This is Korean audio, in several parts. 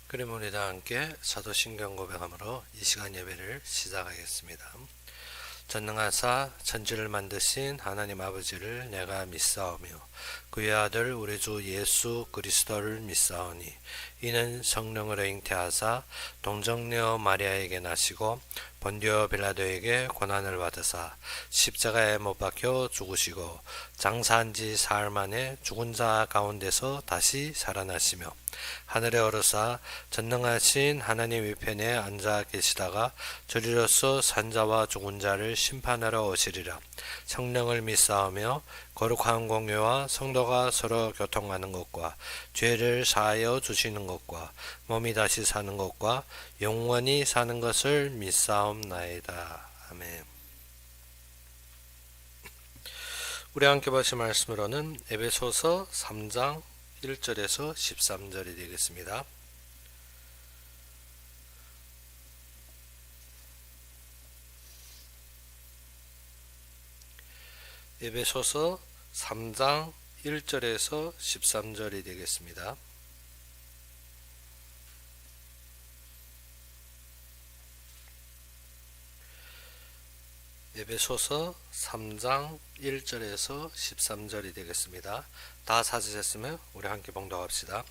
그럼 우리 다 함께 사도신경 고백함으로 이 시간 예배를 시작하겠습니다. 전능하사 천지를 만드신 하나님 아버지를 내가 믿사오며 그의 아들 우리 주 예수 그리스도를 믿사오니 이는 성령으로 잉태하사 동정녀 마리아에게 나시고 본디오 빌라도에게 고난을 받으사 십자가에 못 박혀 죽으시고 장사한 지 사흘 만에 죽은 자 가운데서 다시 살아나시며 하늘에 오르사 전능하신 하나님 위편에 앉아 계시다가 저리로서 산자와 죽은 자를 심판하러 오시리라. 성령을 믿사오며 거룩한 공유와 성도가 서로 교통하는 것과 죄를 사하여 주시는 것과 몸이 다시 사는 것과 영원히 사는 것을 믿사옵나이다. 아멘. 우리 함께 보실 말씀으로는 에베소서 3장 1절에서 13절이 되겠습니다. 에베소서 3장 1절에서 13절이 되겠습니다. 에베소서 3장 1절에서 13절이 되겠습니다. 다 찾으셨으면 우리 함께 봉독합시다.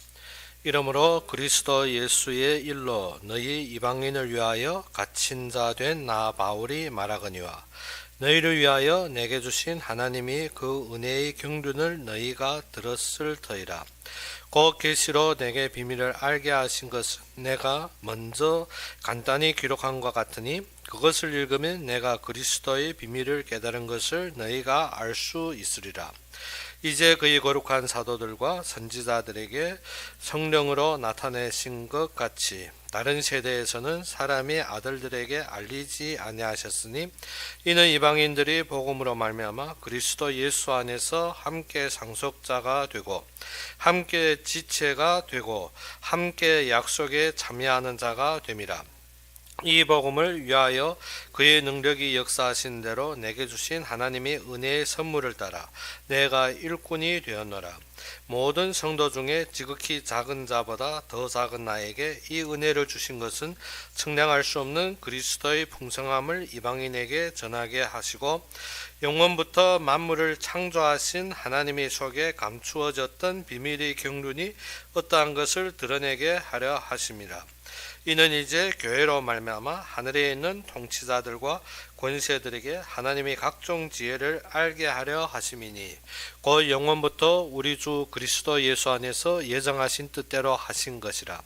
이러므로 그리스도 예수의 일로 너희 이방인을 위하여 갇힌 자 된 나 바울이 말하거니와 너희를 위하여 내게 주신 하나님이 그 은혜의 경륜을 너희가 들었을 터이라. 그 계시로 내게 비밀을 알게 하신 것은 내가 먼저 간단히 기록한 것 같으니 그것을 읽으면 내가 그리스도의 비밀을 깨달은 것을 너희가 알 수 있으리라. 이제 그의 거룩한 사도들과 선지자들에게 성령으로 나타내신 것 같이 다른 세대에서는 사람이 아들들에게 알리지 아니하셨으니 이는 이방인들이 복음으로 말미암아 그리스도 예수 안에서 함께 상속자가 되고 함께 지체가 되고 함께 약속에 참여하는 자가 됨이라. 이 복음을 위하여 그의 능력이 역사하신 대로 내게 주신 하나님의 은혜의 선물을 따라 내가 일꾼이 되었노라. 모든 성도 중에 지극히 작은 자보다 더 작은 나에게 이 은혜를 주신 것은 측량할 수 없는 그리스도의 풍성함을 이방인에게 전하게 하시고 영원부터 만물을 창조하신 하나님의 속에 감추어졌던 비밀의 경륜이 어떠한 것을 드러내게 하려 하심이라. 이는 이제 교회로 말미암아 하늘에 있는 통치자들과 권세들에게 하나님이 각종 지혜를 알게 하려 하심이니 곧 영원부터 우리 주 그리스도 예수 안에서 예정하신 뜻대로 하신 것이라.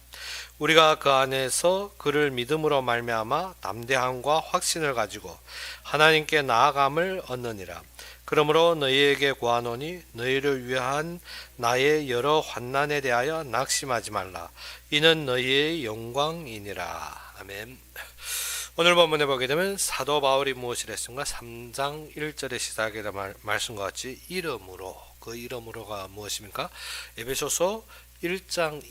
우리가 그 안에서 그를 믿음으로 말미암아 담대함과 확신을 가지고 하나님께 나아감을 얻느니라. 그러므로 너희에게 구하노니 너희를 위한 나의 여러 환난에 대하여 낙심하지 말라. 이는 너희의 영광이니라. 아멘. 오늘 본문에 보게 되면 사도 바울이 무엇을 했습니까? 3장 1절의 시작에 말씀과 같이 이름으로, 그 이름으로가 무엇입니까? 에베소서 1장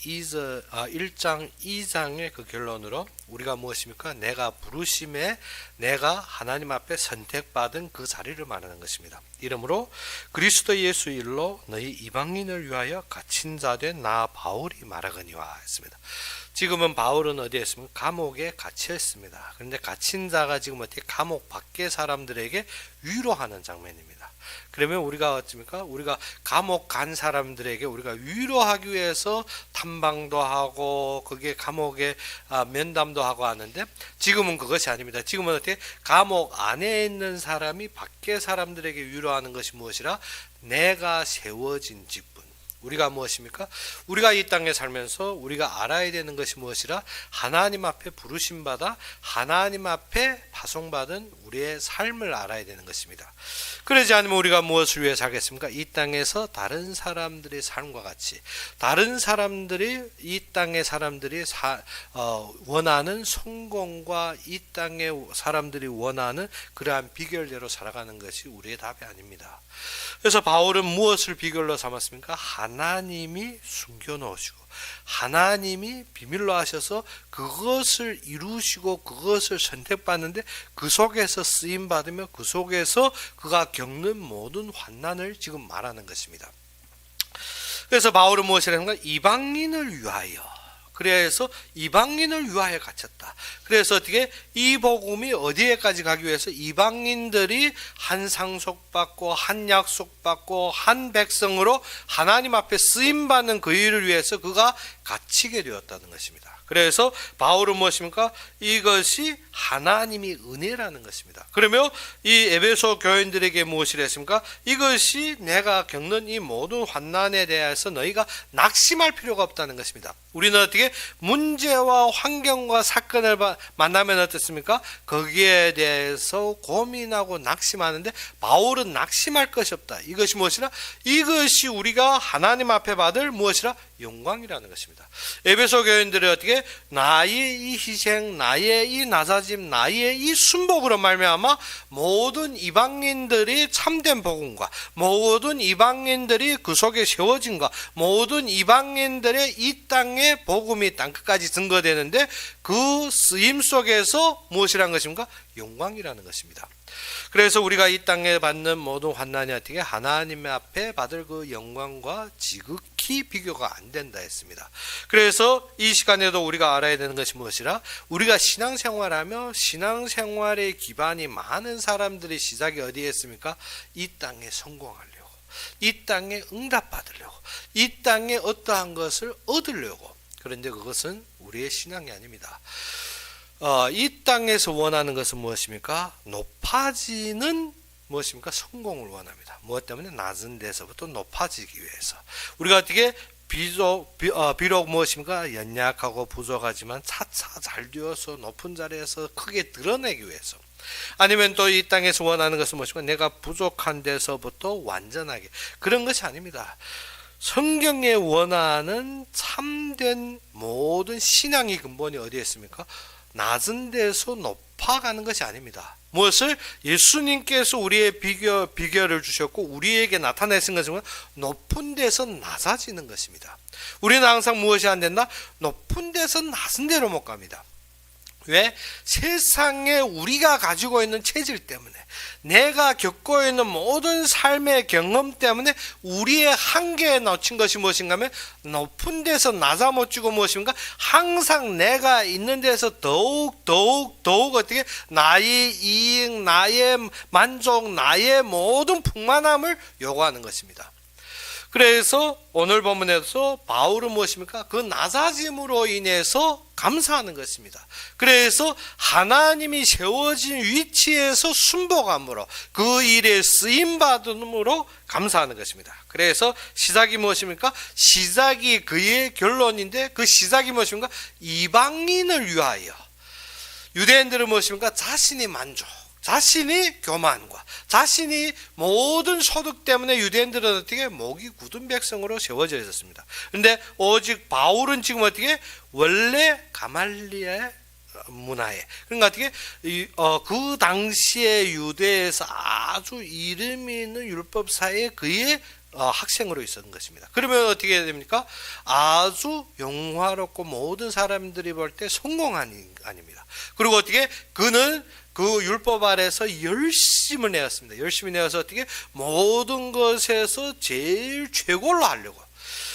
2장의 그 결론으로 우리가 무엇입니까? 내가 부르심에 내가 하나님 앞에 선택받은 그 자리를 말하는 것입니다. 이러므로 그리스도 예수 일로 너희 이방인을 위하여 갇힌 자 된 나 바울이 말하거니와 했습니다. 지금은 바울은 어디에 있습니까? 감옥에 갇혀 있습니다. 그런데 갇힌 자가 지금 어떻게 감옥 밖의 사람들에게 위로하는 장면입니다. 그러면 우리가 어떻습니까? 우리가 감옥 간 사람들에게 우리가 위로하기 위해서 탐방도 하고 그게 감옥에 면담도 하고 하는데 지금은 그것이 아닙니다. 지금은 어떻게 감옥 안에 있는 사람이 밖의 사람들에게 위로하는 것이 무엇이라? 내가 세워진 직분. 우리가 무엇입니까? 우리가 이 땅에 살면서 우리가 알아야 되는 것이 무엇이라? 하나님 앞에 부르심받아 하나님 앞에 파송받은 우리의 삶을 알아야 되는 것입니다. 그러지 않으면 우리가 무엇을 위해 살겠습니까? 이 땅에서 다른 사람들의 삶과 같이 다른 사람들이 이 땅의 사람들이 원하는 성공과 이 땅의 사람들이 원하는 그러한 비결대로 살아가는 것이 우리의 답이 아닙니다. 그래서 바울은 무엇을 비결로 삼았습니까? 하나님이 숨겨놓으시고 하나님이 비밀로 하셔서 그것을 이루시고 그것을 선택받는데 그 속에서 쓰임받으며 그 속에서 그가 겪는 모든 환난을 지금 말하는 것입니다. 그래서 바울은 무엇을 하는가? 이방인을 위하여 그래서 이방인을 위하여 갇혔다. 그래서 어떻게 이 복음이 어디에까지 가기 위해서 이방인들이 한 상속받고 한 약속받고 한 백성으로 하나님 앞에 쓰임받는 그 일을 위해서 그가 갇히게 되었다는 것입니다. 그래서 바울은 무엇입니까? 이것이 하나님이 은혜라는 것입니다. 그러면 이 에베소 교인들에게 무엇을 했습니까? 이것이 내가 겪는 이 모든 환난에 대해서 너희가 낙심할 필요가 없다는 것입니다. 우리는 어떻게 문제와 환경과 사건을 만나면 어떻습니까? 거기에 대해서 고민하고 낙심하는데 바울은 낙심할 것이 없다. 이것이 무엇이라? 이것이 우리가 하나님 앞에 받을 무엇이라? 영광이라는 것입니다. 에베소 교인들이 어떻게 나의 이 희생, 나의 이 낮아짐, 나의 이 순복으로 말미암아 모든 이방인들이 참된 복음과 모든 이방인들이 그 속에 세워진과 모든 이방인들의 이 땅의 복음이 땅끝까지 증거되는데 그 쓰임 속에서 무엇이라는 것입니까? 영광이라는 것입니다. 그래서 우리가 이 땅에 받는 모든 환난이 어떻게 하나님 앞에 받을 그 영광과 지극히 비교가 안 된다 했습니다. 그래서 이 시간에도 우리가 알아야 되는 것이 무엇이라? 우리가 신앙생활하며 신앙생활의 기반이 많은 사람들의 시작이 어디에 있습니까? 이 땅에 성공하려고, 이 땅에 응답받으려고, 이 땅에 어떠한 것을 얻으려고. 그런데 그것은 우리의 신앙이 아닙니다. 이 땅에서 원하는 것은 무엇입니까? 높아지는 무엇입니까? 성공을 원합니다. 무엇 때문에? 낮은 데서부터 높아지기 위해서. 우리가 어떻게 비록 무엇입니까? 연약하고 부족하지만 차차 잘 되어서 높은 자리에서 크게 드러내기 위해서. 아니면 또 이 땅에서 원하는 것은 무엇입니까? 내가 부족한 데서부터 완전하게. 그런 것이 아닙니다. 성경에 원하는 참된 모든 신앙의 근본이 어디에 있습니까? 낮은 데서 높아가는 것이 아닙니다. 무엇을? 예수님께서 우리의 비결을 주셨고 우리에게 나타내신 것은 높은 데서 낮아지는 것입니다. 우리는 항상 무엇이 안 된다? 높은 데서 낮은 데로 못 갑니다. 왜? 세상에 우리가 가지고 있는 체질 때문에, 내가 겪고 있는 모든 삶의 경험 때문에 우리의 한계에 놓친 것이 무엇인가 하면 높은 데서 낮아 못 주고 무엇인가? 항상 내가 있는 데서 더욱 어떻게 나의 이익, 나의 만족, 나의 모든 풍만함을 요구하는 것입니다. 그래서 오늘 본문에서 바울은 무엇입니까? 그 낮아짐으로 인해서 감사하는 것입니다. 그래서 하나님이 세워진 위치에서 순복함으로 그 일에 쓰임받음으로 감사하는 것입니다. 그래서 시작이 무엇입니까? 시작이 그의 결론인데 그 시작이 무엇입니까? 이방인을 위하여. 유대인들은 무엇입니까? 자신의 만족, 자신이 교만과 자신이 모든 소득 때문에 유대인들은 어떻게 목이 굳은 백성으로 세워져 있었습니다. 그런데 오직 바울은 지금 어떻게 원래 가말리엘 문화에, 그러니까 어떻게 그 당시에 유대에서 아주 이름 있는 율법사에 그의 학생으로 있었던 것입니다. 그러면 어떻게 됩니까? 아주 영화롭고 모든 사람들이 볼 때 성공한 인간입니다. 그리고 어떻게 그는 그 율법 아래서 열심을 내었습니다. 열심히 내어서 어떻게 모든 것에서 제일 최고로 하려고.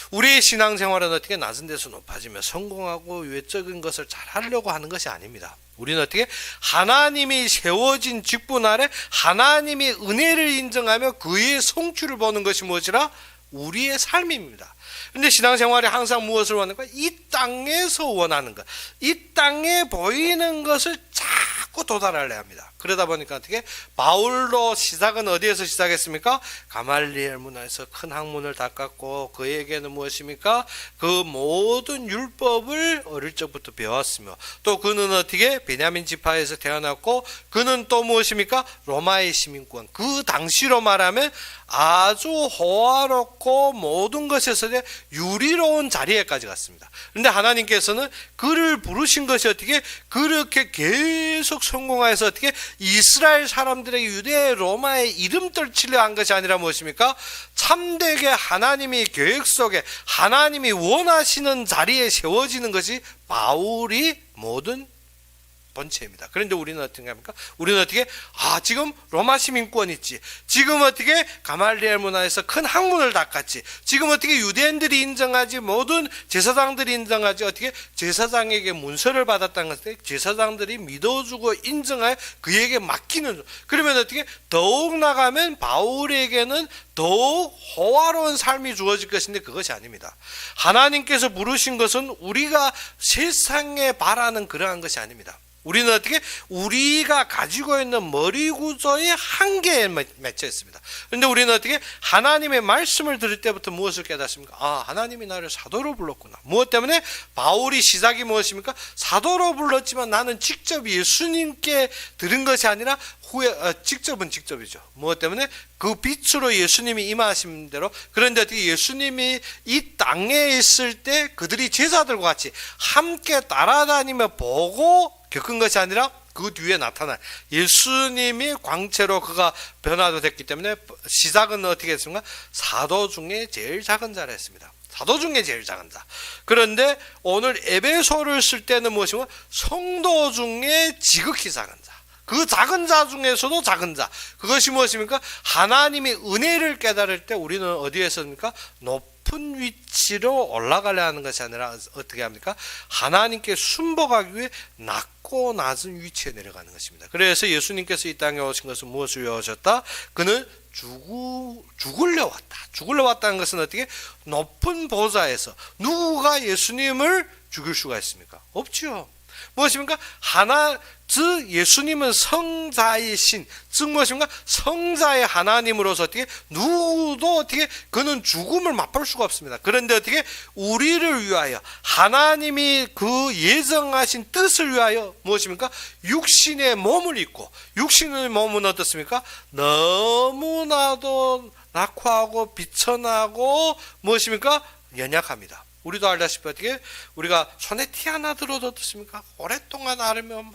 우리의 신앙생활은 어떻게 낮은 데서 높아지며 성공하고 외적인 것을 잘 하려고 하는 것이 아닙니다. 우리는 어떻게 하나님이 세워진 직분 아래 하나님이 은혜를 인정하며 그의 성취를 보는 것이 무엇이라? 우리의 삶입니다. 그런데 신앙생활이 항상 무엇을 원하는가? 이 땅에서 원하는 것, 이 땅에 보이는 것을 자꾸 도달하려 합니다. 그러다 보니까 어떻게? 바울로 시작은 어디에서 시작했습니까? 가말리엘 문화에서 큰 학문을 닦았고 그에게는 무엇입니까? 그 모든 율법을 어릴 적부터 배웠으며 또 그는 어떻게? 베냐민 지파에서 태어났고 그는 또 무엇입니까? 로마의 시민권. 그 당시로 말하면 아주 호화롭고 모든 것에서 유리로운 자리에까지 갔습니다. 그런데 하나님께서는 그를 부르신 것이 어떻게? 그렇게 계속 성공해서 어떻게? 이스라엘 사람들에게 유대 로마의 이름 떨치려 한 것이 아니라 무엇입니까? 참되게 하나님이 계획 속에 하나님이 원하시는 자리에 세워지는 것이 바울이 모든 본체입니다. 그런데 우리는 어떻게 합니까? 우리는 어떻게 지금 로마 시민권 있지, 지금 어떻게 가말리엘 문화에서 큰 학문을 닦았지, 지금 어떻게 유대인들이 인정하지, 모든 제사장들이 인정하지, 어떻게 제사장에게 문서를 받았다는 것을 제사장들이 믿어주고 인정하여 그에게 맡기는, 그러면 어떻게 더욱 나가면 바울에게는 더욱 호화로운 삶이 주어질 것인데 그것이 아닙니다. 하나님께서 부르신 것은 우리가 세상에 바라는 그러한 것이 아닙니다. 우리는 어떻게 우리가 가지고 있는 머리 구조의 한계에 맺혀 있습니다. 그런데 우리는 어떻게 하나님의 말씀을 들을 때부터 무엇을 깨닫습니까? 하나님이 나를 사도로 불렀구나. 무엇 때문에? 바울이 시작이 무엇입니까? 사도로 불렀지만 나는 직접 예수님께 들은 것이 아니라 후에 직접은 직접이죠. 무엇 때문에? 그 빛으로 예수님이 임하신 대로. 그런데 어떻게 예수님이 이 땅에 있을 때 그들이 제자들과 같이 함께 따라다니며 보고 겪은 것이 아니라 그 뒤에 나타난 예수님이 광채로 그가 변화도 됐기 때문에 시작은 어떻게 했습니까? 사도 중에 제일 작은 자라 했습니다. 사도 중에 제일 작은 자. 그런데 오늘 에베소를 쓸 때는 무엇이고? 성도 중에 지극히 작은 자. 그 작은 자 중에서도 작은 자. 그것이 무엇입니까? 하나님의 은혜를 깨달을 때 우리는 어디에 섭니까? 높은 위치로 올라가려 하는 것이 아니라 어떻게 합니까? 하나님께 순복하기 위해 낮고 낮은 위치에 내려가는 것입니다. 그래서 예수님께서 이 땅에 오신 것은 무엇을 위해 오셨다? 그는 죽으려 왔다. 죽으려 왔다는 것은 어떻게? 높은 보좌에서 누가 예수님을 죽일 수가 있습니까? 없지요. 무엇입니까? 즉 예수님은 성자의 신, 즉 무엇입니까? 성자의 하나님으로서 어떻게 누구도 어떻게 그는 죽음을 맛볼 수가 없습니다. 그런데 어떻게 우리를 위하여 하나님이 그 예정하신 뜻을 위하여 무엇입니까? 육신의 몸을 입고, 육신의 몸은 어떻습니까? 너무나도 낙후하고 비천하고 무엇입니까? 연약합니다. 우리도 알다시피 어떻게 우리가 손에 티 하나 들어도 어떻습니까? 오랫동안 앓으면 막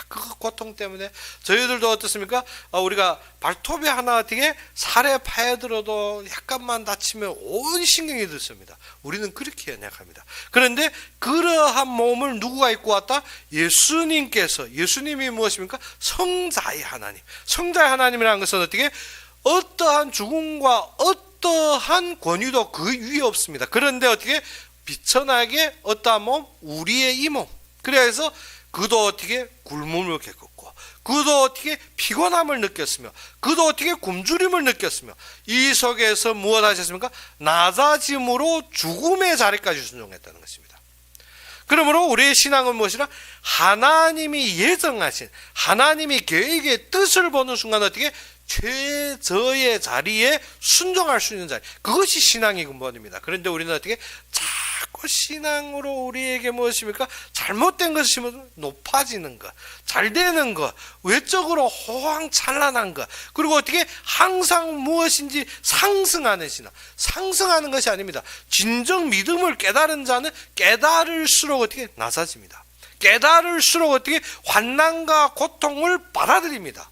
그 고통 때문에 저희들도 어떻습니까? 우리가 발톱에 하나 어떻게 살에 파에 들어도 약간만 다치면 온 신경이 들습니다. 우리는 그렇게 연약합니다. 그런데 그러한 몸을 누구가 입고 왔다? 예수님께서. 예수님이 무엇입니까? 성자의 하나님. 성자의 하나님이라는 것은 어떻게 어떠한 죽음과 어떠한 권위도 그 위에 없습니다. 그런데 어떻게 비천하게 어떠한 몸? 우리의 이 몸. 그래서 그도 어떻게 굶음을 겪었고, 그도 어떻게 피곤함을 느꼈으며, 그도 어떻게 굶주림을 느꼈으며, 이 속에서 무엇 하셨습니까? 낮아짐으로 죽음의 자리까지 순종했다는 것입니다. 그러므로 우리의 신앙은 무엇이라? 하나님이 예정하신, 하나님이 계획의 뜻을 보는 순간 어떻게 최저의 자리에 순종할 수 있는 자리, 그것이 신앙의 근본입니다. 그런데 우리는 어떻게 자꾸 신앙으로 우리에게 무엇입니까? 잘못된 것이 높아지는 것, 잘 되는 것, 외적으로 호황찬란한 것, 그리고 어떻게 항상 무엇인지 상승하는 신앙, 상승하는 것이 아닙니다. 진정 믿음을 깨달은 자는 깨달을수록 어떻게 낮아집니다. 깨달을수록 어떻게 환난과 고통을 받아들입니다.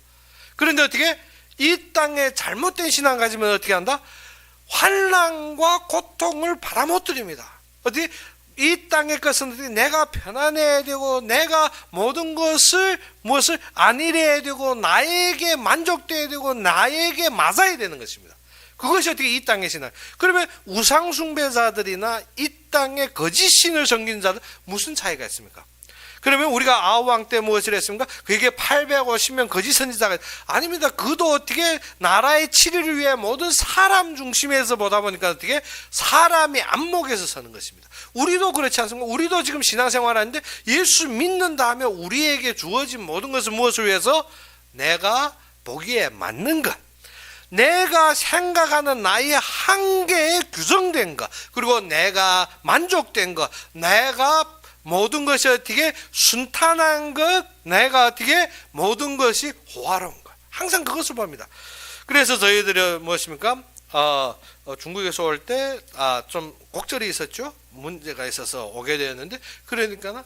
그런데 어떻게 이 땅에 잘못된 신앙 가지면 어떻게 한다? 환난과 고통을 받아 못 드립니다. 어떻게 이 땅의 것은 어떻게 내가 편안해야 되고, 내가 모든 것을 무엇을 안일해야 되고, 나에게 만족돼야 되고, 나에게 맞아야 되는 것입니다. 그것이 어떻게 이 땅의 신앙. 그러면 우상 숭배자들이나 이 땅의 거짓 신을 섬기는 자들 무슨 차이가 있습니까? 그러면 우리가 아하왕 때 무엇을 했습니까? 그에게 850명 거짓 선지자가 아닙니다. 그도 어떻게 나라의 치리를 위해 모든 사람 중심에서 보다 보니까 어떻게 사람의 안목에서 서는 것입니다. 우리도 그렇지 않습니까? 우리도 지금 신앙생활하는데 예수 믿는다 하면 우리에게 주어진 모든 것은 무엇을 위해서? 내가 보기에 맞는 것, 내가 생각하는 나의 한계에 규정된 것, 그리고 내가 만족된 것, 내가 모든 것이 어떻게 순탄한 것, 내가 어떻게 모든 것이 호화로운 것, 항상 그것을 봅니다. 그래서 저희들이 무엇입니까? 중국에서 올 때 좀 곡절이 있었죠. 문제가 있어서 오게 되었는데, 그러니까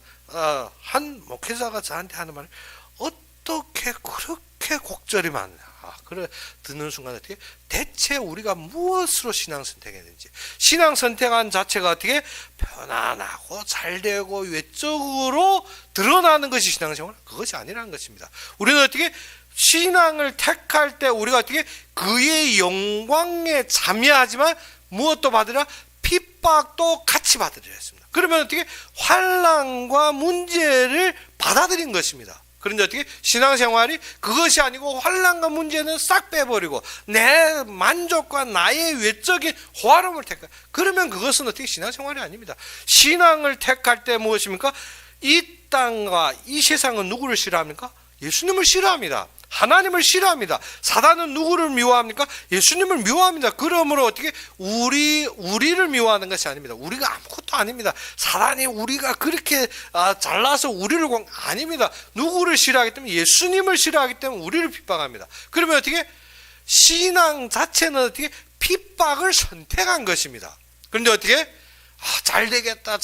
한 목회자가 저한테 하는 말이 어떻게 그렇게 곡절이 많냐. 그래 듣는 순간 어떻게 대체 우리가 무엇으로 신앙 선택했는지, 신앙 선택한 자체가 어떻게 편안하고 잘되고 외적으로 드러나는 것이 신앙생활, 그것이 아니라는 것입니다. 우리는 어떻게 신앙을 택할 때 우리가 어떻게 그의 영광에 참여하지만 무엇도 받으라? 핍박도 같이 받으리라 했습니다. 그러면 어떻게 환난과 문제를 받아들인 것입니다. 그런데 어떻게 신앙생활이 그것이 아니고 환난과 문제는 싹 빼버리고 내 만족과 나의 외적인 호화로움을 택할, 그러면 그것은 어떻게 신앙생활이 아닙니다. 신앙을 택할 때 무엇입니까? 이 땅과 이 세상은 누구를 싫어합니까? 예수님을 싫어합니다. 하나님을 싫어합니다. 사단은 누구를 미워합니까? 예수님을 미워합니다. 그러므로 어떻게 우리를 미워하는 것이 아닙니다. 우리가 아무것도 아닙니다. 사단이 우리가 그렇게 잘나서 우리를 아닙니다. 누구를 싫어하기 때문에? 예수님을 싫어하기 때문에 우리를 핍박합니다. 그러면 어떻게 신앙 자체는 어떻게 핍박을 선택한 것입니다. 그런데 어떻게 잘 되겠다,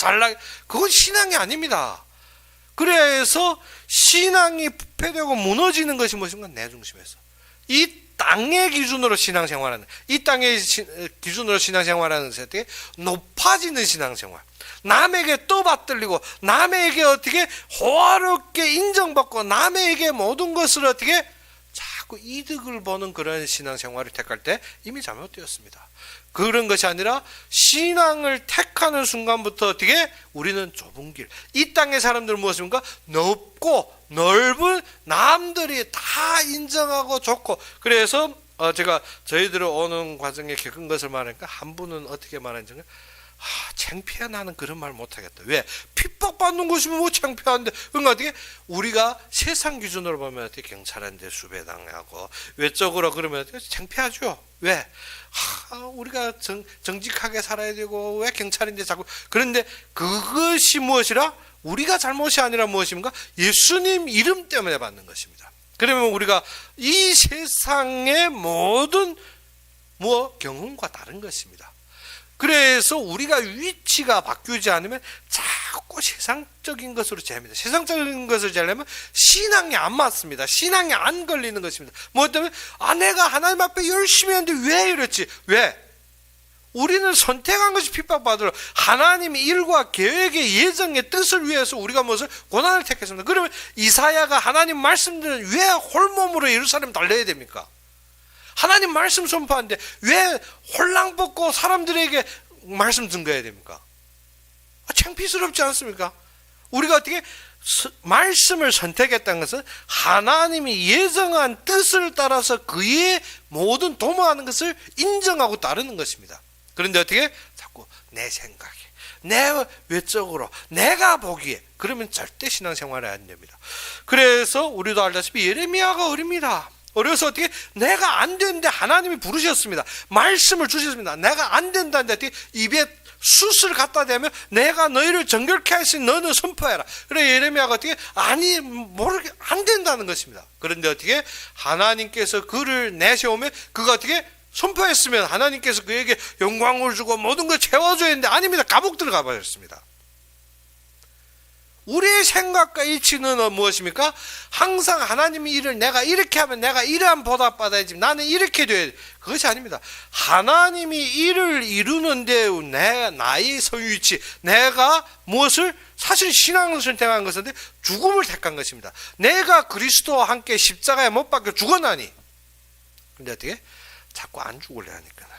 그건 신앙이 아닙니다. 그래서 신앙이 부패되고 무너지는 것이 무엇인가? 내 중심에서 이 땅의 기준으로 신앙생활하는, 이 땅의 기준으로 신앙생활하는 것이 어떻게 높아지는 신앙생활, 남에게 떠받들리고 남에게 어떻게 호화롭게 인정받고 남에게 모든 것을 어떻게 자꾸 이득을 보는 그런 신앙생활을 택할 때 이미 잘못되었습니다. 그런 것이 아니라 신앙을 택하는 순간부터 어떻게 우리는 좁은 길, 이 땅의 사람들은 무엇입니까? 높고 넓은, 남들이 다 인정하고 좋고, 그래서 제가 저희들을 오는 과정에 겪은 것을 말하니까 한 분은 어떻게 말하는지, 창피해, 나는 그런 말 못하겠다. 왜? 핍박받는 것이면 뭐 창피한데. 그러니까 어떻게 우리가 세상 기준으로 보면 어떻게 경찰한테 수배당하고 외적으로 그러면 어떻게 창피하죠. 왜? 우리가 정직하게 살아야 되고 왜 경찰인데 자꾸. 그런데 그것이 무엇이라? 우리가 잘못이 아니라 무엇입니까? 예수님 이름 때문에 받는 것입니다. 그러면 우리가 이 세상의 모든 경험과 다른 것입니다. 그래서 우리가 위치가 바뀌지 않으면 자꾸 세상적인 것으로 재합니다. 세상적인 것을 재려면 신앙이 안 맞습니다. 신앙이 안 걸리는 것입니다. 뭐 때문에? 내가 하나님 앞에 열심히 했는데 왜 이랬지? 왜? 우리는 선택한 것이 핍박받으러 하나님의 일과 계획의 예정의 뜻을 위해서 우리가 무엇을 고난을 택했습니다. 그러면 이사야가 하나님 말씀들은 왜 홀몸으로 예루살렘 달려야 됩니까? 하나님 말씀 선포하는데 왜 홀랑 벗고 사람들에게 말씀 증거해야 됩니까? 창피스럽지 않습니까? 우리가 어떻게 말씀을 선택했다는 것은 하나님이 예정한 뜻을 따라서 그의 모든 도모하는 것을 인정하고 따르는 것입니다. 그런데 어떻게 자꾸 내 생각에, 내 외적으로, 내가 보기에, 그러면 절대 신앙생활이 안 됩니다. 그래서 우리도 알다시피 예레미야가 어립니다. 어려서 어떻게 내가 안 되는데 하나님이 부르셨습니다. 말씀을 주셨습니다. 내가 안 된다는데 어떻게 입에 숯을 갖다 대면 내가 너희를 정결케 하시니 너는 선포해라. 그래 예레미야가 어떻게 모르게 안 된다는 것입니다. 그런데 어떻게 하나님께서 그를 내세우면 그가 어떻게 선포했으면 하나님께서 그에게 영광을 주고 모든 걸 채워줘야 했는데 아닙니다. 감옥 들어가 버렸습니다. 우리의 생각과 이치는 무엇입니까? 항상 하나님이 일을 내가 이렇게 하면 내가 이러한 보답받아야지, 나는 이렇게 돼야 돼. 그것이 아닙니다. 하나님이 일을 이루는데 나의 소유이치, 내가 무엇을 사실 신앙을 선택한 것인데 죽음을 택한 것입니다. 내가 그리스도와 함께 십자가에 못 박혀 죽었나니. 근데 어떻게? 자꾸 안 죽으려 하니까.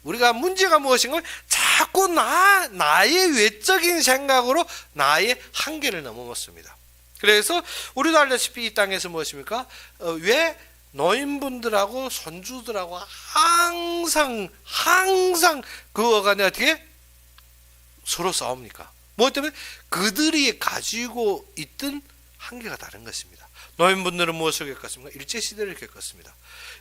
우리가 문제가 무엇인가? 자꾸 나의 외적인 생각으로 나의 한계를 넘어섰습니다. 그래서 우리도 알다시피 이 땅에서 무엇입니까? 왜 노인분들하고 손주들하고 항상 그 어간에 어떻게 서로 싸웁니까? 뭐 때문에? 그들이 가지고 있던 한계가 다른 것입니다. 노인분들은 무엇을 겪었습니까? 일제시대를 겪었습니다.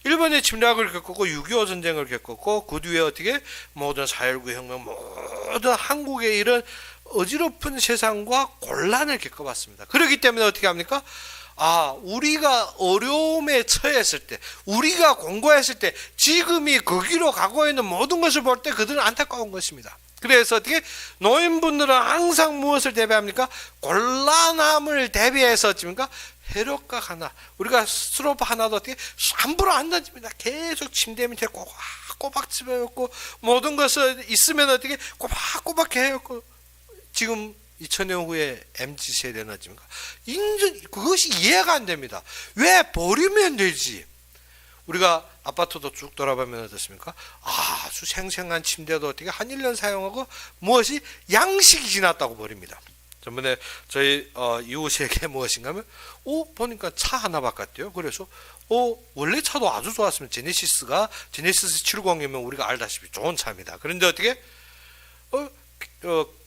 일본의 침략을 겪었고 6.25 전쟁을 겪었고 그 뒤에 어떻게 모든 4.19 혁명, 모든 한국의 이런 어지럽은 세상과 곤란을 겪어봤습니다. 그렇기 때문에 어떻게 합니까? 우리가 어려움에 처했을 때, 우리가 공고했을 때, 지금이 거기로 가고 있는 모든 것을 볼 때 그들은 안타까운 것입니다. 그래서 어떻게 노인분들은 항상 무엇을 대비합니까? 곤란함을 대비해서 어찌입니까? 세력각 하나, 우리가 스로프 하나도 어떻게 함부로 안 던집니다. 계속 침대 밑에 꼬박꼬박 집어넣고 모든 것을 있으면 어떻게 꼬박꼬박 해놓고 지금 2000년 후에 MZ세대는 어찌입니까? 그것이 이해가 안 됩니다. 왜 버리면 되지? 우리가 아파트도 쭉 돌아보면 어떻습니까? 아주 생생한 침대도 어떻게 한 1년 사용하고 무엇이 양식이 지났다고 버립니다. 전번에 저희 이웃에게 무엇인가 하면 보니까 차 하나 바꿨대요. 그래서 원래 차도 아주 좋았으면 제네시스 70이면 우리가 알다시피 좋은 차입니다. 그런데 어떻게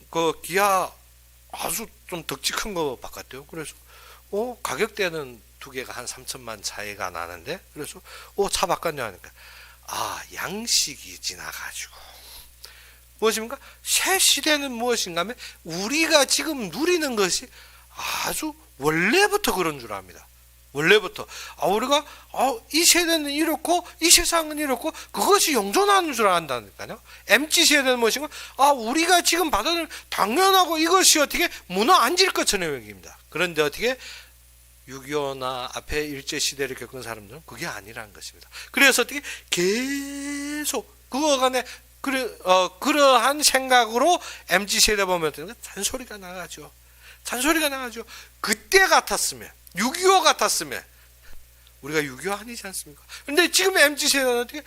그 기아 아주 좀 덕지 큰 거 바꿨대요. 그래서 가격대는 두 개가 한 3천만 차이가 나는데, 그래서 차 바꿨냐 하니까 양식이 지나가지고 무엇입니까? 새 시대는 무엇인가 하면 우리가 지금 누리는 것이 아주 원래부터 그런 줄 압니다. 원래부터 우리가 이 세대는 이렇고 이 세상은 이렇고 그것이 영존하는 줄 안다니까요. MZ세대는 무엇인가? 우리가 지금 받아들이는 당연하고 이것이 어떻게 무너앉을 것처럼 여깁니다. 그런데 어떻게 6.25나 앞에 일제시대를 겪은 사람들은 그게 아니라는 것입니다. 그래서 어떻게 계속 그거 간에 그러한 생각으로 MZ세대 보면 잔소리가 나가죠. 그때 같았으면 6.25 같았으면 우리가 6.25 아니지 않습니까? 근데 지금 MZ세대는 어떻게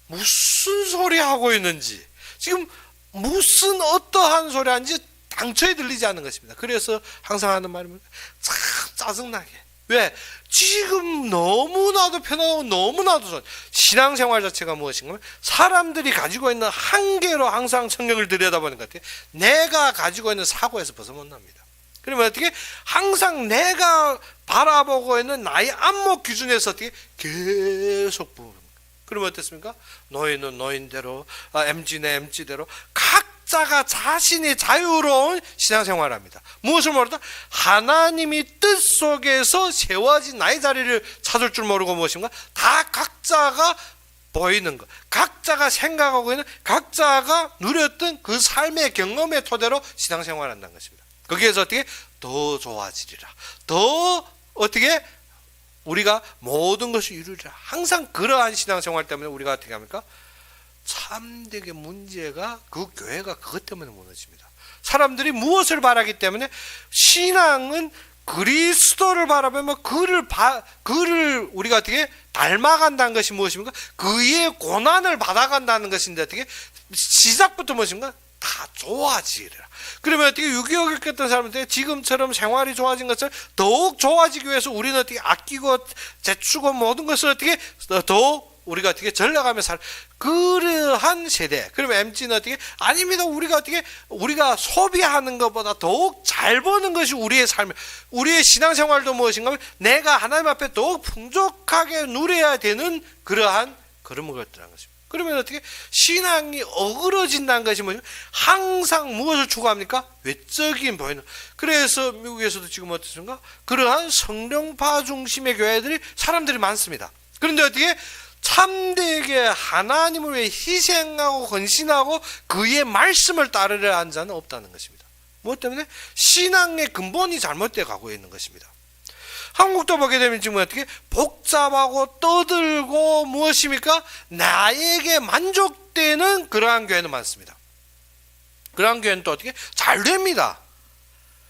무슨 소리 하고 있는지, 지금 무슨 어떠한 소리 하는지 당초에 들리지 않는 것입니다. 그래서 항상 하는 말은 참 짜증나게. 왜? 지금 너무나도 편하고 너무나도 좋은 신앙생활 자체가 무엇인가 하면 사람들이 가지고 있는 한계로 항상 성경을 들여다보는 것 같아요. 내가 가지고 있는 사고에서 벗어못 납니다. 그러면 어떻게 항상 내가 바라보고 있는 나의 안목 기준에서 어떻게 계속 부릅니다. 그러면 어떻습니까? 노인은 노인대로, MZ는 MZ대로 각자가 자신이 자유로운 신앙생활을 합니다. 무엇을 모르다? 하나님이 뜻 속에서 세워진 나의 자리를 찾을 줄 모르고 무엇인가? 다 각자가 보이는 것, 각자가 생각하고 있는, 각자가 누렸던 그 삶의 경험의 토대로 신앙생활을 한다는 것입니다. 거기에서 어떻게? 더 좋아지리라. 더 어떻게? 우리가 모든 것을 이루리라. 항상 그러한 신앙생활 때문에 우리가 어떻게 합니까? 참되게 문제가 그 교회가 그것 때문에 무너집니다. 사람들이 무엇을 바라기 때문에 신앙은 그리스도를 바라보면 그를 우리가 어떻게 닮아간다는 것이 무엇입니까? 그의 고난을 받아간다는 것인데 어떻게 시작부터 무엇인가? 다 좋아지리라. 그러면 어떻게 6.25 겪었던 사람들 지금처럼 생활이 좋아진 것을 더욱 좋아지기 위해서 우리는 어떻게 아끼고 제추고 모든 것을 어떻게 더 우리가 어떻게 전략하며 그러한 세대. 그러면 MZ는 어떻게? 아닙니다. 우리가 소비하는 것보다 더욱 잘 버는 것이 우리의 삶, 우리의 신앙생활도 무엇인가 하면 내가 하나님 앞에 더욱 풍족하게 누려야 되는 그러한 걸음을 걷더라는 것입니다. 그러면 어떻게? 신앙이 어그러진다는 것이 뭐냐면 항상 무엇을 추구합니까? 외적인 보이는. 그래서 미국에서도 지금 어떻습니까? 그러한 성령파 중심의 교회들이 사람들이 많습니다. 그런데 어떻게? 참되게 하나님을 위해 희생하고 헌신하고 그의 말씀을 따르려 한 자는 없다는 것입니다. 무엇 때문에? 신앙의 근본이 잘못되어 가고 있는 것입니다. 한국도 보게 되면 지금 어떻게? 복잡하고 떠들고 무엇입니까? 나에게 만족되는 그러한 교회는 많습니다. 그러한 교회는 또 어떻게? 잘 됩니다.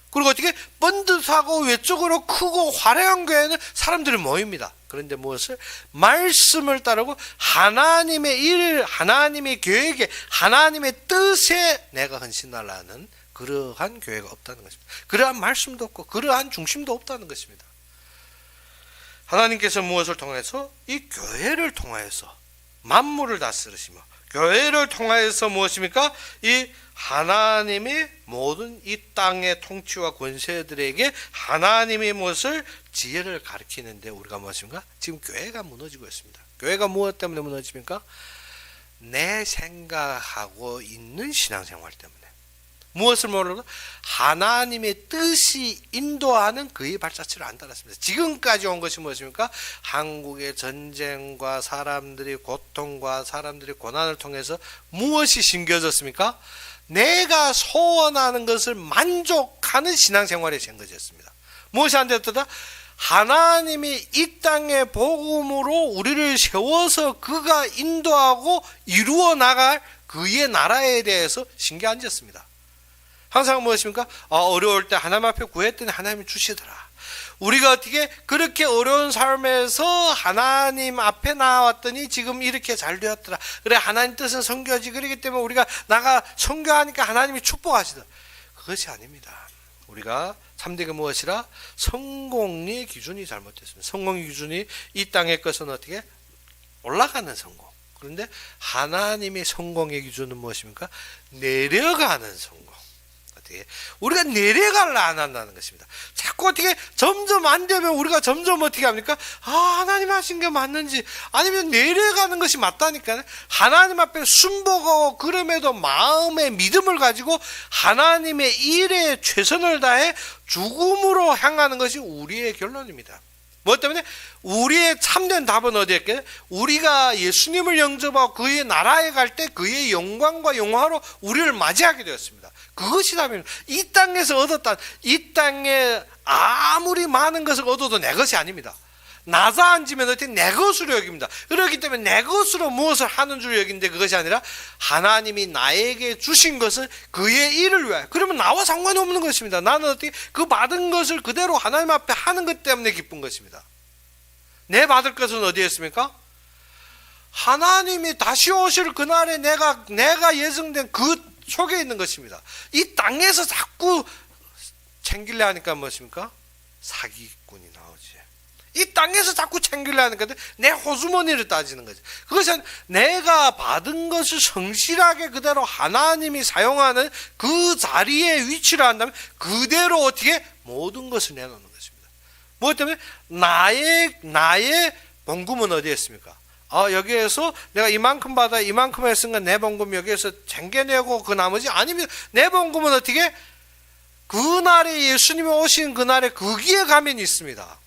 그리고 어떻게? 번듯하고 외적으로 크고 화려한 교회는 사람들이 모입니다. 그런데 무엇을? 말씀을 따르고 하나님의 일, 하나님의 계획에, 하나님의 뜻에 내가 헌신하라는 그러한 교회가 없다는 것입니다. 그러한 말씀도 없고 그러한 중심도 없다는 것입니다. 하나님께서 무엇을 통해서? 이 교회를 통하여서 만물을 다스리시며 교회를 통하여서 무엇입니까? 이 하나님이 모든 이 땅의 통치와 권세들에게 하나님의 무엇을? 지혜를 가르치는데 우리가 무엇입니까? 지금 교회가 무너지고 있습니다. 교회가 무엇 때문에 무너집니까? 내 생각하고 있는 신앙생활 때문에. 무엇을 모르고? 하나님의 뜻이 인도하는 그의 발자취를 안 따랐습니다. 지금까지 온 것이 무엇입니까? 한국의 전쟁과 사람들의 고통과 사람들의 고난을 통해서 무엇이 심겨졌습니까? 내가 소원하는 것을 만족하는 신앙생활이 생겨졌습니다. 무엇이 안 됐다? 하나님이 이 땅의 복음으로 우리를 세워서 그가 인도하고 이루어 나갈 그의 나라에 대해서 신께 앉았습니다. 항상 무엇입니까? 어려울 때 하나님 앞에 구했더니 하나님이 주시더라. 우리가 어떻게 그렇게 어려운 삶에서 하나님 앞에 나왔더니 지금 이렇게 잘 되었더라. 그래, 하나님 뜻은 성교하지. 그렇기 때문에 우리가 나가 성교하니까 하나님이 축복하시더라. 그것이 아닙니다. 우리가 참되게 무엇이라? 성공의 기준이 잘못됐습니다. 성공의 기준이 이 땅의 것은 어떻게? 올라가는 성공. 그런데 하나님의 성공의 기준은 무엇입니까? 내려가는 성공. 우리가 내려가려 안 한다는 것입니다. 자꾸 어떻게 점점 안 되면 우리가 점점 어떻게 합니까? 하나님 하신 게 맞는지, 아니면 내려가는 것이 맞다니까요. 하나님 앞에 순복하고 그럼에도 마음의 믿음을 가지고 하나님의 일에 최선을 다해 죽음으로 향하는 것이 우리의 결론입니다. 뭐 때문에? 우리의 참된 답은 어디였게? 우리가 예수님을 영접하고 그의 나라에 갈 때 그의 영광과 영화로 우리를 맞이하게 되었습니다. 그것이 답입니다. 이 땅에서 얻었다, 이 땅에 아무리 많은 것을 얻어도 내 것이 아닙니다. 나사 앉으면 어떻게 내 것으로 여깁니다. 그렇기 때문에 내 것으로 무엇을 하는 줄 여긴데, 그것이 아니라 하나님이 나에게 주신 것은 그의 일을 위하여. 그러면 나와 상관이 없는 것입니다. 나는 어떻게 그 받은 것을 그대로 하나님 앞에 하는 것 때문에 기쁜 것입니다. 내 받을 것은 어디에 있습니까? 하나님이 다시 오실 그날에 내가 예정된 그 속에 있는 것입니다. 이 땅에서 자꾸 챙기려 하니까 무엇입니까? 사기꾼이 나오지. 이 땅에서 자꾸 챙기려 하니까 내 호주머니를 따지는 거지. 그것은 내가 받은 것을 성실하게 그대로 하나님이 사용하는 그 자리에 위치를 한다면 그대로 어떻게 모든 것을 내놓는 것입니다. 무엇 때문에? 나의 봉금은 어디에 있습니까? 여기에서 내가 이만큼 받아 이만큼 했으니까 내 봉금 여기에서 챙겨내고 그 나머지, 아니면 내 봉금은 어떻게? 그날에 예수님이 오신 그날에 거기에 가면 있습니다.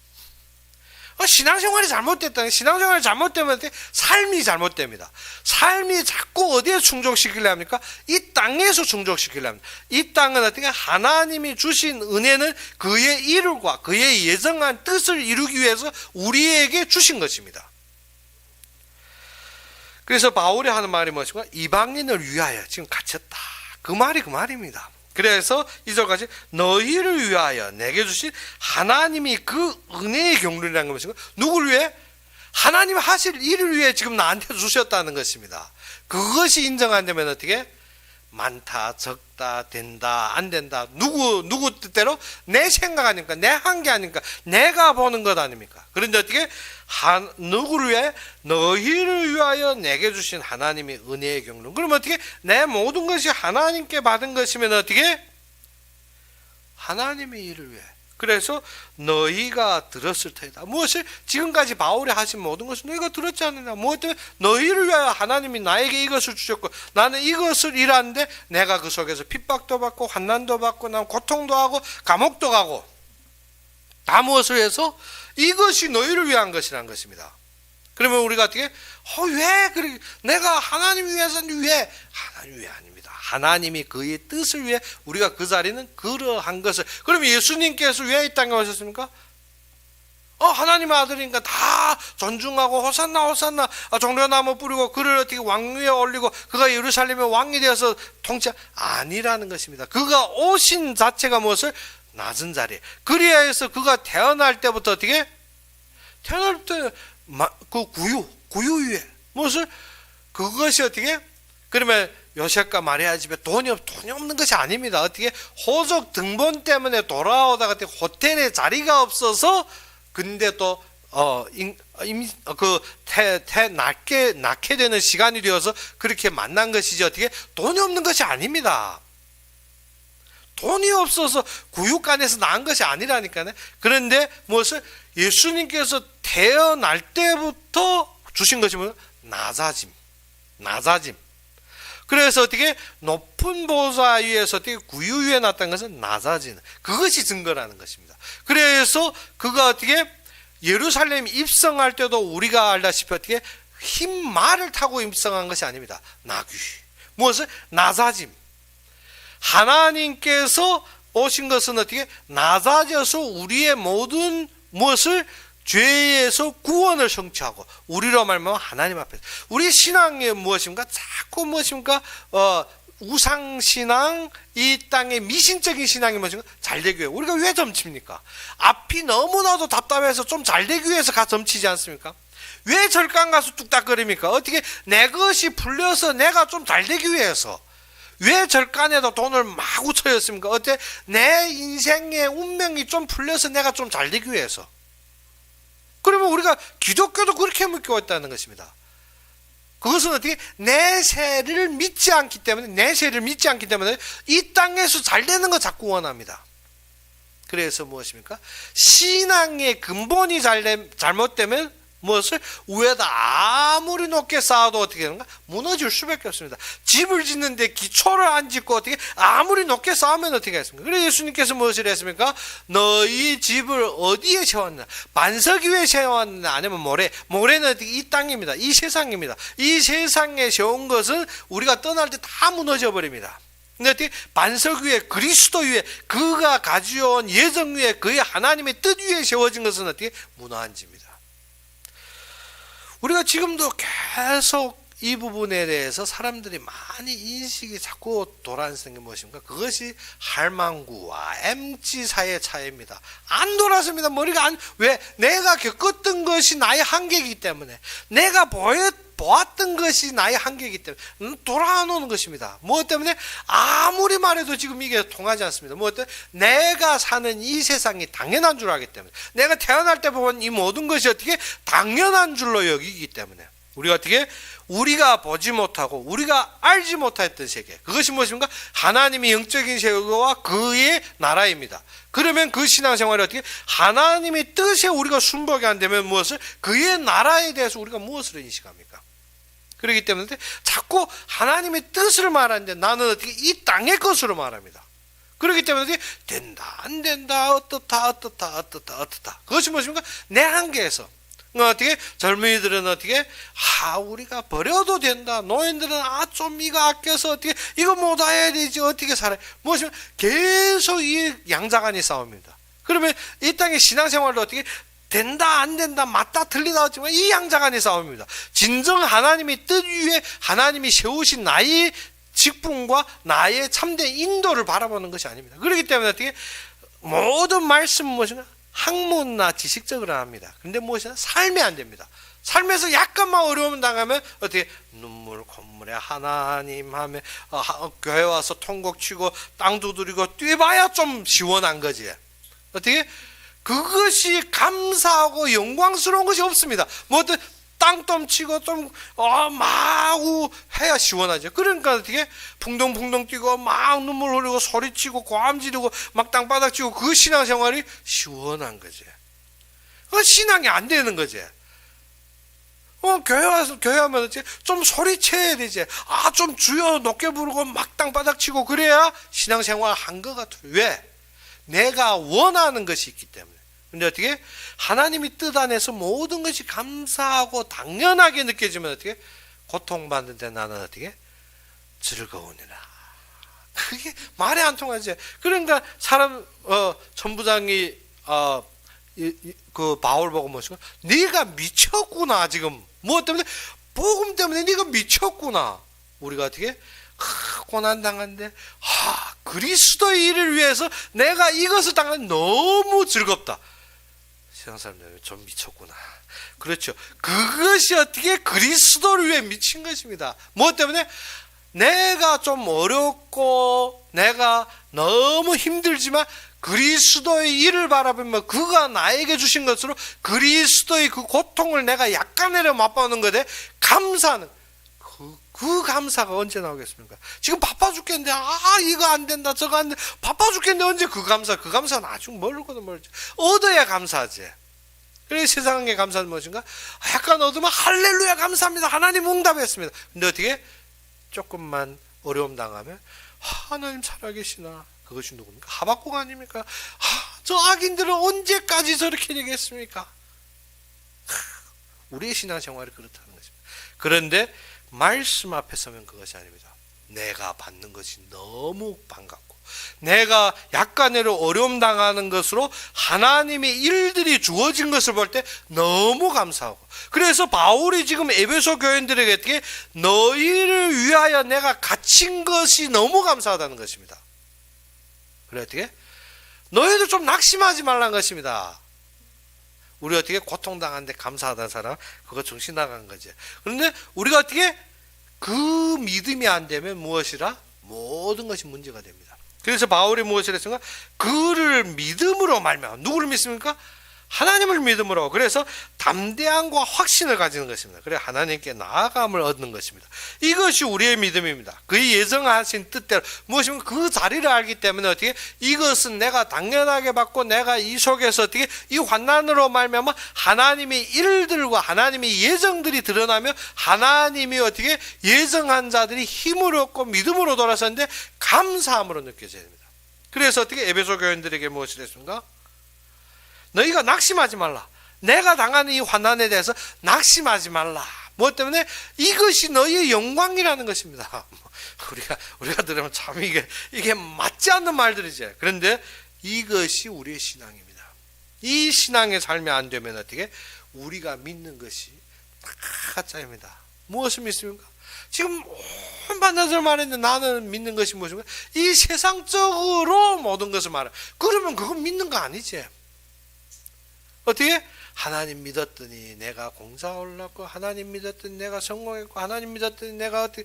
신앙생활이 잘못됐다는, 신앙생활이 잘못되면 삶이 잘못됩니다. 삶이 자꾸 어디에 충족시키려 합니까? 이 땅에서 충족시키려 합니다. 이 땅은 어떻게? 하나님이 주신 은혜는 그의 일과 그의 예정한 뜻을 이루기 위해서 우리에게 주신 것입니다. 그래서 바울이 하는 말이 무엇인가? 이방인을 위하여 지금 갇혔다. 그 말입니다. 그래서 2절까지 너희를 위하여 내게 주신 하나님이 그 은혜의 경륜이라는 것인가? 누구를 위해? 하나님 하실 일을 위해 지금 나한테 주셨다는 것입니다. 그것이 인정 안 되면 어떻게? 많다, 적다, 된다, 안 된다. 누구 뜻대로? 내 생각 아닙니까? 내 한 게 아닙니까? 내가 보는 것 아닙니까? 그런데 어떻게? 누구를 위해? 너희를 위하여 내게 주신 하나님의 은혜의 경륜. 그러면 어떻게? 내 모든 것이 하나님께 받은 것이면 어떻게? 하나님의 일을 위해. 그래서 너희가 들었을 터이다. 무엇을? 지금까지 바울이 하신 모든 것을 너희가 들었지 않느냐. 무엇 때문에? 너희를 위하여 하나님이 나에게 이것을 주셨고 나는 이것을 일하는데 내가 그 속에서 핍박도 받고 환난도 받고 난 고통도 하고 감옥도 가고 다 무엇을 위해서? 이것이 너희를 위한 것이라는 것입니다. 그러면 우리가 어떻게? 왜 그래? 내가 하나님 위해서는 왜? 하나님 위해 아닙니다. 하나님이 그의 뜻을 위해 우리가 그 자리는 그러한 것을. 그러면 예수님께서 왜 이 땅에 오셨습니까? 하나님의 아들이니까 다 존중하고 호산나 호산나 종려나무 뿌리고 그를 어떻게 왕 위에 올리고 그가 예루살렘의 왕이 되어서 통치 아니라는 것입니다. 그가 오신 자체가 무엇을? 낮은 자리에. 그리야 해서 그가 태어날 때부터 어떻게? 태어날 때 그 구유 위에 무엇을? 그것이 어떻게? 그러면 요셉과 마리아 집에 돈이 없는 것이 아닙니다. 어떻게? 호적 등본 때문에 돌아오다가 호텔에 자리가 없어서 근데 또 낳게 되는 시간이 되어서 그렇게 만난 것이지 어떻게? 돈이 없는 것이 아닙니다. 돈이 없어서 구육간에서 낳은 것이 아니라니까요. 그런데 무엇을? 예수님께서 태어날 때부터 주신 것이 뭐예요? 낮아짐. 그래서 어떻게? 높은 보좌 위에서 어떻게 구유 위에 났다는 것은 낮아지는, 그것이 증거라는 것입니다. 그래서 그가 어떻게? 예루살렘 입성할 때도 우리가 알다시피 어떻게? 흰 말을 타고 입성한 것이 아닙니다. 나귀. 무엇을? 낮아짐. 하나님께서 오신 것은 어떻게? 낮아져서 우리의 모든 무엇을? 죄에서 구원을 성취하고 우리로 말하면 하나님 앞에서. 우리 신앙이 무엇입니까? 자꾸 무엇입니까? 우상신앙, 이 땅의 미신적인 신앙이 무엇인가? 잘되기 위해. 우리가 왜 점칩니까? 앞이 너무나도 답답해서 좀 잘되기 위해서 점치지 않습니까? 왜 절간 가서 뚝딱거립니까? 어떻게 내 것이 풀려서 내가 좀 잘되기 위해서. 왜 절간에도 돈을 마구 쳐였습니까? 어때? 내 인생의 운명이 좀 풀려서 내가 좀 잘되기 위해서. 그러면 우리가 기독교도 그렇게 묶여 있다는 것입니다. 그것은 어떻게? 내세를 믿지 않기 때문에 이 땅에서 잘 되는 거 자꾸 원합니다. 그래서 무엇입니까? 신앙의 근본이 잘못되면 무엇을? 위에다 아무리 높게 쌓아도 어떻게 되는가? 무너질 수밖에 없습니다. 집을 짓는데 기초를 안 짓고 어떻게? 아무리 높게 쌓으면 어떻게 했습니까? 그래서 예수님께서 무엇을 했습니까? 너희 집을 어디에 세웠느냐? 반석 위에 세웠느냐? 아니면 모래는 어떻게? 이 땅입니다. 이 세상입니다. 이 세상에 세운 것은 우리가 떠날 때 다 무너져 버립니다. 근데 어떻게? 반석 위에, 그리스도 위에, 그가 가져온 예정 위에, 그의 하나님의 뜻 위에 세워진 것은 어떻게? 무너한 집입니다. 우리가 지금도 계속 이 부분에 대해서 사람들이 많이 인식이 자꾸 돌아서는 게 무엇입니까? 그것이 할망구와 MG 사이의 차이입니다. 안 돌아섭니다. 머리가 안, 왜? 내가 겪었던 것이 나의 한계이기 때문에, 내가 보았던 것이 나의 한계이기 때문에 돌아 놓는 것입니다. 무엇 때문에? 아무리 말해도 지금 이게 통하지 않습니다. 무엇 때문에? 내가 사는 이 세상이 당연한 줄 알기 때문에, 내가 태어날 때 본 이 모든 것이 어떻게 당연한 줄로 여기기 때문에, 우리가 어떻게? 우리가 보지 못하고 우리가 알지 못했던 세계, 그것이 무엇입니까? 하나님의 영적인 세계와 그의 나라입니다. 그러면 그 신앙생활이 어떻게? 하나님의 뜻에 우리가 순복이 안 되면 무엇을? 그의 나라에 대해서 우리가 무엇을 인식합니까? 그렇기 때문에 자꾸 하나님의 뜻을 말하는데 나는 어떻게? 이 땅의 것으로 말합니다. 그렇기 때문에 어떻게? 된다 안 된다, 어떻다. 그것이 무엇입니까? 내 한계에서. 어떻게? 젊은이들은 어떻게? 우리가 버려도 된다. 노인들은 좀 이거 아껴서 어떻게? 이거 못 해야 되지. 어떻게 살아요? 무엇이면 계속 이 양자간이 싸웁니다. 그러면 이 땅의 신앙생활도 어떻게? 된다 안 된다, 맞다 틀리다 하지만 이 양자간이 싸웁니다. 진정 하나님의 뜻 위에 하나님이 세우신 나의 직분과 나의 참된 인도를 바라보는 것이 아닙니다. 그렇기 때문에 어떻게? 모든 말씀은 무엇인가? 학문이나 지식적으로 합니다. 근데 무엇이냐? 삶이 안 됩니다. 삶에서 약간만 어려움 당하면 어떻게? 눈물 콧물에 하나님 하면 교회 와서 통곡 치고 땅 두드리고 뛰어봐야 좀 시원한 거지. 어떻게? 그것이 감사하고 영광스러운 것이 없습니다. 뭐 어떤 땅덤 치고 좀 마구 해야 시원하죠. 그러니까 어떻게? 풍덩풍덩 뛰고 막 눈물 흘리고 소리치고 고함 지르고 막 땅바닥 치고 그 신앙생활이 시원한 거지. 그 신앙이 안 되는 거지. 교회 와서 교회 하면 좀 소리쳐야 되지. 좀 주여 높게 부르고 막 땅바닥 치고 그래야 신앙생활 한 것 같아요. 왜? 내가 원하는 것이 있기 때문에. 근데 어떻게? 하나님의 뜻 안에서 모든 것이 감사하고 당연하게 느껴지면 어떻게? 고통받는데 나는 어떻게? 즐거우니라. 그게 말이 안 통하지. 그러니까 천부장이 그 바울 보고 뭐시고? 네가 미쳤구나 지금. 뭐 때문에? 복음 때문에 네가 미쳤구나. 우리가 어떻게? 고난 당한데 그리스도의 일을 위해서 내가 이것을 당한 너무 즐겁다. 세상 사람들 좀 미쳤구나. 그렇죠. 그것이 어떻게? 그리스도를 위해 미친 것입니다. 뭐 때문에? 내가 좀 어렵고 내가 너무 힘들지만 그리스도의 일을 바라보면 그가 나에게 주신 것으로 그리스도의 그 고통을 내가 약간이라도 맛보는 것에 감사하는 그 감사가 언제 나오겠습니까? 지금 바빠 죽겠는데 이거 안 된다 저거 안 된다 바빠 죽겠는데 언제 그 감사는 아주 멀거든 멀지. 얻어야 감사하지. 그래서 세상에 감사는 무엇인가? 약간 얻으면 할렐루야 감사합니다. 하나님 응답했습니다. 근데 어떻게? 조금만 어려움 당하면 하나님 살아계시나? 그것이 누굽니까? 하박국 아닙니까? 저 악인들은 언제까지 저렇게 되겠습니까? 우리의 신앙생활이 그렇다는 것입니다. 그런데 말씀 앞에 서면 그것이 아닙니다. 내가 받는 것이 너무 반갑고, 내가 약간의 어려움 당하는 것으로 하나님의 일들이 주어진 것을 볼 때 너무 감사하고, 그래서 바울이 지금 에베소 교인들에게 어떻게 너희를 위하여 내가 갇힌 것이 너무 감사하다는 것입니다. 그래 어떻게 너희도 좀 낙심하지 말라는 것입니다. 우리 어떻게 고통당하는데 감사하다는 사람, 그거 정신 나간 거지. 그런데 우리가 어떻게 그 믿음이 안 되면 무엇이라? 모든 것이 문제가 됩니다. 그래서 바울이 무엇을 했습니까? 그를 믿음으로 말미암아. 누구를 믿습니까? 하나님을 믿음으로. 그래서 담대함과 확신을 가지는 것입니다. 그래 하나님께 나아감을 얻는 것입니다. 이것이 우리의 믿음입니다. 그의 예정하신 뜻대로 무엇이면 그 자리를 알기 때문에 어떻게 이것은 내가 당연하게 받고, 내가 이 속에서 어떻게 이 환난으로 말미암아 하나님의 일들과 하나님의 예정들이 드러나며 하나님이 어떻게 예정한 자들이 힘을 얻고 믿음으로 돌아섰는데 감사함으로 느껴져야 됩니다. 그래서 어떻게 에베소 교인들에게 무엇을 했습니까? 너희가 낙심하지 말라. 내가 당하는 이 환난에 대해서 낙심하지 말라. 무엇 때문에? 이것이 너희의 영광이라는 것입니다. 우리가 들으면 참 이게 맞지 않는 말들이지. 그런데 이것이 우리의 신앙입니다. 이 신앙의 삶이 안 되면 어떻게? 우리가 믿는 것이 다 가짜입니다. 무엇을 믿습니까? 지금 온 반나절 말했는데 나는 믿는 것이 무엇입니까? 이 세상적으로 모든 것을 말해. 그러면 그건 믿는 거 아니지. 어떻게? 하나님 믿었더니 내가 공사 올랐고, 하나님 믿었더니 내가 성공했고, 하나님 믿었더니 내가 어떻게,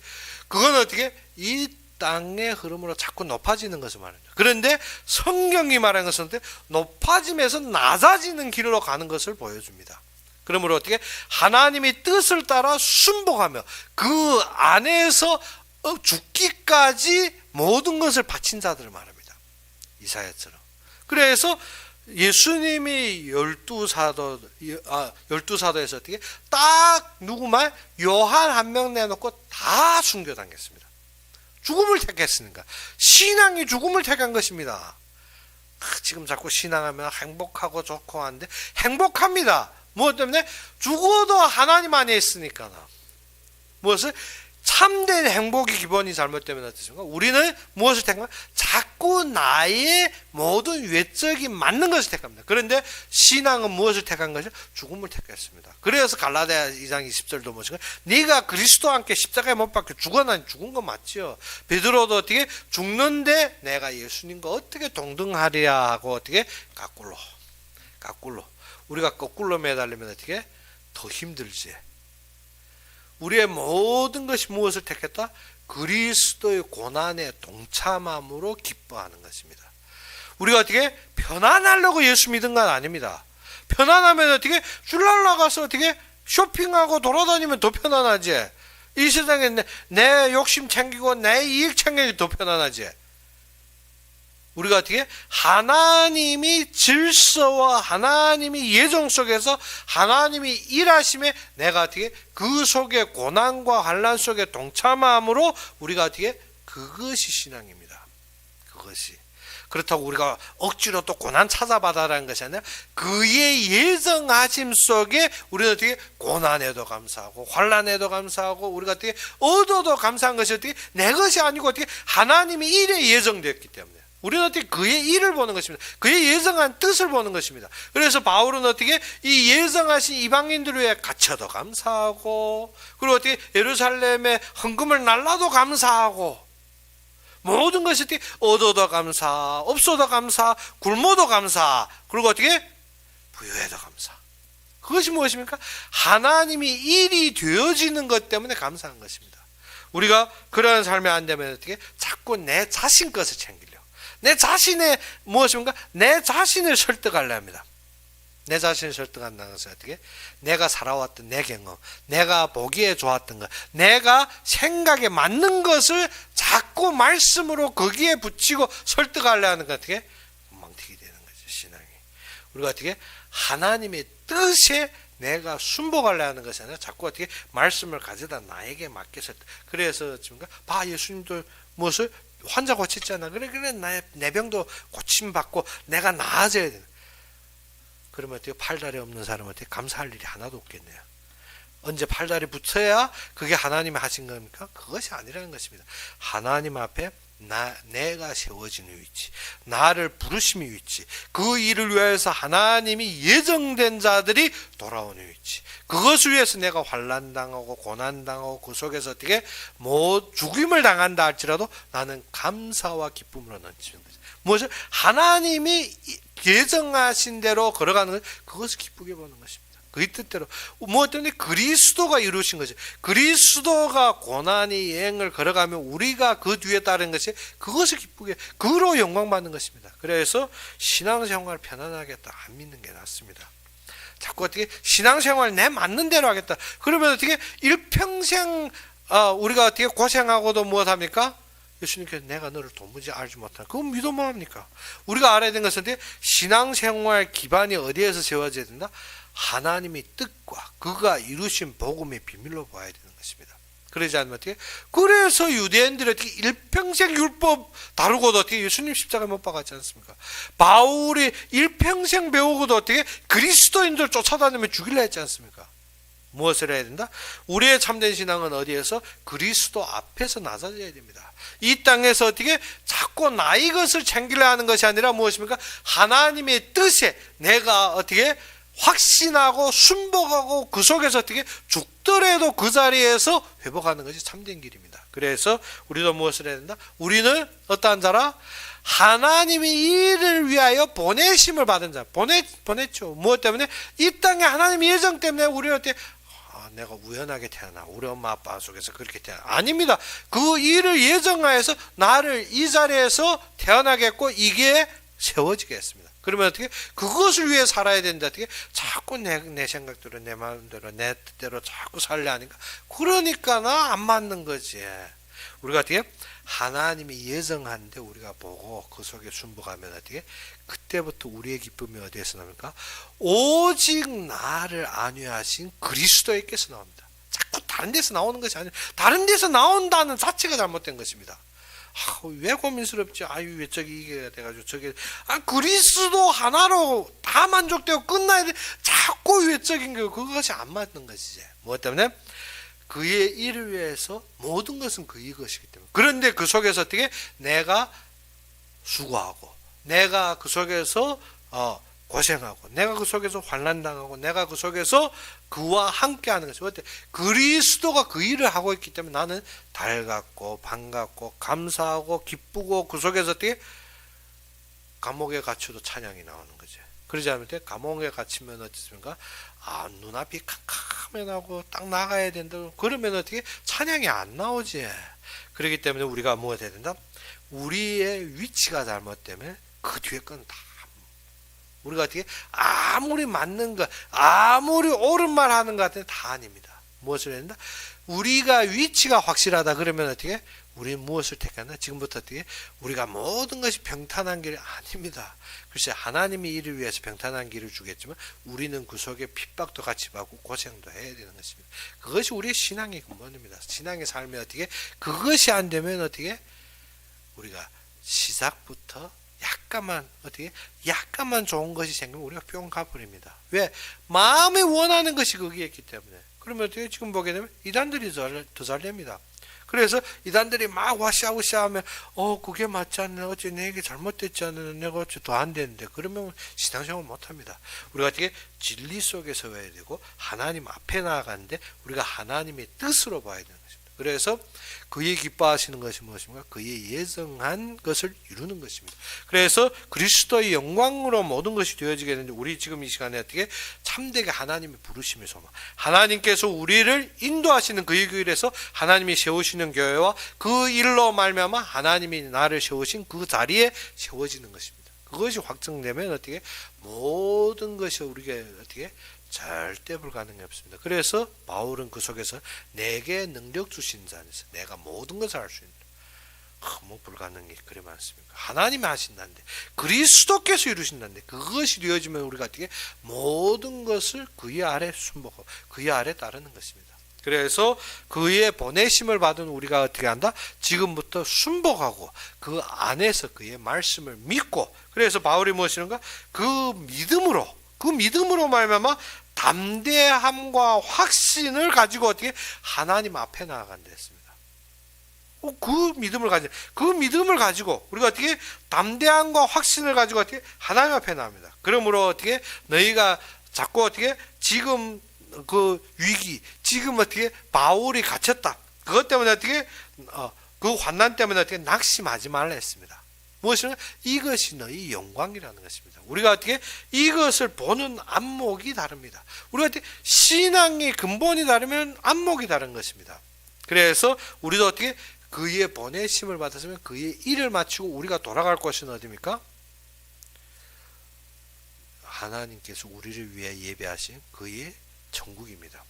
그건 어떻게? 이 땅의 흐름으로 자꾸 높아지는 것을 말합니다. 그런데 성경이 말하는 것은 높아짐에서 낮아지는 길로 가는 것을 보여줍니다. 그러므로 어떻게? 하나님의 뜻을 따라 순복하며 그 안에서 죽기까지 모든 것을 바친 자들을 말합니다. 이사야처럼. 그래서 예수님이 12사도에서 어떻게 딱 누구만 요한 한 명 내놓고 다 순교당했습니다. 죽음을 택했으니까. 신앙이 죽음을 택한 것입니다. 지금 자꾸 신앙하면 행복하고 좋고 하는데 행복합니다. 무엇 때문에? 죽어도 하나님 안에 있으니까. 무엇을? 참된 행복의 기본이 잘못되면 어떻습니까? 우리는 무엇을 택합니까? 자꾸 나의 모든 외적이 맞는 것을 택합니다. 그런데 신앙은 무엇을 택한 것이죠? 죽음을 택했습니다. 그래서 갈라디아 2장 20절도 무엇인가? 네가 그리스도와 함께 십자가에 못 박혀 죽어난 죽은 거 맞죠? 베드로도 어떻게 죽는데 내가 예수님과 어떻게 동등하리야 하고 어떻게 거꾸로 우리가 거꾸로 매달리면 어떻게 더 힘들지. 우리의 모든 것이 무엇을 택했다? 그리스도의 고난에 동참함으로 기뻐하는 것입니다. 우리가 어떻게 편안하려고 예수 믿은 건 아닙니다. 편안하면 어떻게 줄날 나가서 어떻게 쇼핑하고 돌아다니면 더 편안하지. 이 세상에 내 욕심 챙기고 내 이익 챙기기 더 편안하지. 우리가 어떻게 하나님이 질서와 하나님이 예정 속에서 하나님이 일하심에 내가 어떻게 그 속에 고난과 환난 속에 동참함으로 우리가 어떻게 그것이 신앙입니다. 그것이. 그렇다고 우리가 억지로 또 고난 찾아받아라는 것이 아니라 그의 예정하심 속에 우리는 어떻게 고난에도 감사하고 환난에도 감사하고 우리가 어떻게 얻어도 감사한 것이 어떻게 내 것이 아니고 어떻게 하나님의 일에 예정되었기 때문에 우리는 어떻게 그의 일을 보는 것입니다. 그의 예정한 뜻을 보는 것입니다. 그래서 바울은 어떻게 이 예정하신 이방인들을 위해 갇혀도 감사하고 그리고 어떻게 예루살렘의 헌금을 날라도 감사하고 모든 것이 어떻게 얻어도 감사, 없어도 감사, 굶어도 감사, 그리고 어떻게 부유해도 감사. 그것이 무엇입니까? 하나님이 일이 되어지는 것 때문에 감사한 것입니다. 우리가 그러한 삶이 안 되면 어떻게 자꾸 내 자신 것을 챙기려. 내 자신의 무엇입니까? 내 자신을 설득하려 합니다. 내 자신을 설득한다는 것은 어떻게? 내가 살아왔던 내 경험, 내가 보기에 좋았던 것, 내가 생각에 맞는 것을 자꾸 말씀으로 거기에 붙이고 설득하려 하는 것 어떻게? 엉망튀기 되는 거죠, 신앙이. 우리가 어떻게? 하나님의 뜻에 내가 순복하려 하는 것이 아니라 자꾸 어떻게 말씀을 가져다 나에게 맡겨 설득. 그래서 봐 예수님도 무엇을? 환자 고쳤잖아. 그래 내 병도 고침받고 내가 나아져야 돼. 그러면 어떻게 팔다리 없는 사람한테 감사할 일이 하나도 없겠네요. 언제 팔다리 붙어야 그게 하나님이 하신 겁니까? 그것이 아니라는 것입니다. 하나님 앞에 내가 세워지는 위치, 나를 부르심의 위치, 그 일을 위해서 하나님이 예정된 자들이 돌아오는 위치, 그것을 위해서 내가 환난당하고 고난당하고 그 속에서 어떻게 죽임을 당한다 할지라도 나는 감사와 기쁨으로 넘치는 거죠. 무엇을? 하나님이 예정하신 대로 걸어가는 것, 그것을 기쁘게 보는 것입니다. 그 뜻대로 무엇 때문에? 그리스도가 이루신 거죠. 그리스도가 고난의 여행을 걸어가면 우리가 그 뒤에 따른 것이, 그것을 기쁘게, 그로 영광받는 것입니다. 그래서 신앙생활 편안하게 안 믿는 게 낫습니다. 자꾸 어떻게 신앙생활 내 맞는 대로 하겠다 그러면 어떻게 일평생 우리가 어떻게 고생하고도 무엇합니까? 예수님께서 내가 너를 도무지 알지 못한다. 그건 믿어 뭐합니까? 우리가 알아야 되는 것은 신앙생활 기반이 어디에서 세워져야 된다? 하나님의 뜻과 그가 이루신 복음의 비밀로 봐야 되는 것입니다. 그러지 않으면 어떻게? 그래서 유대인들이 어떻게 일평생 율법 다루고도 어떻게 예수님 십자가에 못 박았지 않습니까? 바울이 일평생 배우고도 어떻게 그리스도인들 쫓아다니며 죽이려 했지 않습니까? 무엇을 해야 된다? 우리의 참된 신앙은 어디에서? 그리스도 앞에서 낮아져야 됩니다. 이 땅에서 어떻게 자꾸 나의 것을 챙기려 하는 것이 아니라 무엇입니까? 하나님의 뜻에 내가 어떻게 확신하고 순복하고 그 속에서 어떻게 죽더라도 그 자리에서 회복하는 것이 참된 길입니다. 그래서 우리도 무엇을 해야 된다? 우리는 어떠한 자라? 하나님이 이를 위하여 보내심을 받은 자. 보냈죠. 무엇 때문에? 이 땅에 하나님의 예정 때문에 우리 어떻게 내가 우연하게 태어나 우리 엄마 아빠 속에서 그렇게 태어나 아닙니다. 그 일을 예정하여서 나를 이 자리에서 태어나겠고 이게 세워지게 했습니다. 그러면 어떻게? 그것을 위해 살아야 된다. 어떻게? 자꾸 내 생각대로 내 마음대로 내 뜻대로 자꾸 살려 하니까 그러니까 나 안 맞는 거지. 우리가 어떻게? 하나님이 예정한데 우리가 보고 그 속에 순복하면 어떻게? 그때부터 우리의 기쁨이 어디에서 나옵니까? 오직 나를 안위하신 그리스도에게서 나옵니다. 자꾸 다른 데서 나오는 것이 아니라 다른 데서 나온다는 자체가 잘못된 것입니다. 왜 고민스럽지? 왜 저기 이게 돼가지고 저게 그리스도 하나로 다 만족되고 끝나야 돼. 자꾸 외적인 거 그것이 안 맞는 것이지. 무엇 때문에? 그의 일을 위해서 모든 것은 그의 것이기 때문에. 그런데 그 속에서 어떻게 내가 수고하고 내가 그 속에서 고생하고 내가 그 속에서 환난당하고 내가 그 속에서 그와 함께하는 것이 어때? 그리스도가 그 일을 하고 있기 때문에 나는 달갑고 반갑고 감사하고 기쁘고 그 속에서 어떻게? 감옥에 갇혀도 찬양이 나오는 거죠. 그러지 않으면 감옥에 갇히면 어떻습니까? 눈앞이 캄캄해나고 딱 나가야 된다. 그러면 어떻게? 찬양이 안 나오지. 그렇기 때문에 우리가 뭐가 해야 된다? 우리의 위치가 잘못되면 그 뒤에 건 다 우리가 어떻게 아무리 맞는 것 아무리 옳은 말 하는 것 같으면 다 아닙니다. 무엇을 해야 된다? 우리가 위치가 확실하다 그러면 어떻게? 우리는 무엇을 택한다? 지금부터 어떻게? 우리가 모든 것이 평탄한 길이 아닙니다. 글쎄 하나님이 이를 위해서 평탄한 길을 주겠지만 우리는 그 속에 핍박도 같이 받고 고생도 해야 되는 것입니다. 그것이 우리의 신앙의 근본입니다. 신앙의 삶이 어떻게? 그것이 안 되면 어떻게? 우리가 시작부터 약간만 좋은 것이 생기면 우리가 뿅 가버립니다. 왜? 마음이 원하는 것이 거기에 있기 때문에. 그러면 어떻게? 지금 보게 되면 이단들이 더 잘 됩니다. 그래서 이단들이 막 와샤우샤 하면 그게 맞지 않네. 어째 내게 잘못됐지 않는 내가 어째 더 안 되는데. 그러면 신앙생활 못합니다. 우리가 어떻게? 진리 속에 서야 되고 하나님 앞에 나아가는데 우리가 하나님의 뜻으로 봐야 되는 것입니다. 그래서 그의 기뻐하시는 것이 무엇입니까? 그의 예정한 것을 이루는 것입니다. 그래서 그리스도의 영광으로 모든 것이 되어지게 되는데 우리 지금 이 시간에 어떻게? 참되게 하나님의 부르심의 소망. 하나님께서 우리를 인도하시는 그의 길에서 하나님이 세우시는 교회와 그 일로 말미암아 하나님이 나를 세우신 그 자리에 세워지는 것입니다. 그것이 확정되면 어떻게? 모든 것이 우리가 어떻게? 절대 불가능이 없습니다. 그래서 바울은 그 속에서 내게 능력 주신 자 안에서 내가 모든 것을 할 수 있는 불가능이 그리 많습니까? 하나님이 하신다는데 그리스도께서 이루신다는데 그것이 되어지면 우리가 어떻게? 모든 것을 그의 아래 순복하고 그의 아래 따르는 것입니다. 그래서 그의 보내심을 받은 우리가 어떻게 한다? 지금부터 순복하고 그 안에서 그의 말씀을 믿고 그래서 바울이 무엇이는가? 그 믿음으로 말미암아 담대함과 확신을 가지고 어떻게 하나님 앞에 나아간다 했습니다. 그 믿음을 가지고 우리가 어떻게 담대함과 확신을 가지고 어떻게 하나님 앞에 나옵니다. 그러므로 어떻게 너희가 자꾸 어떻게 지금 그 위기, 지금 어떻게 바울이 갇혔다. 그것 때문에 어떻게 그 환난 때문에 어떻게 낙심하지 말라 했습니다. 무엇이냐? 이것이 너희 영광이라는 것입니다. 우리가 어떻게 이것을 보는 안목이 다릅니다. 우리가 어떻게 신앙의 근본이 다르면 안목이 다른 것입니다. 그래서 우리도 어떻게 그의 보내심을 받았으면 그의 일을 마치고 우리가 돌아갈 곳은 어디입니까? 하나님께서 우리를 위해 예배하신 그의 천국입니다.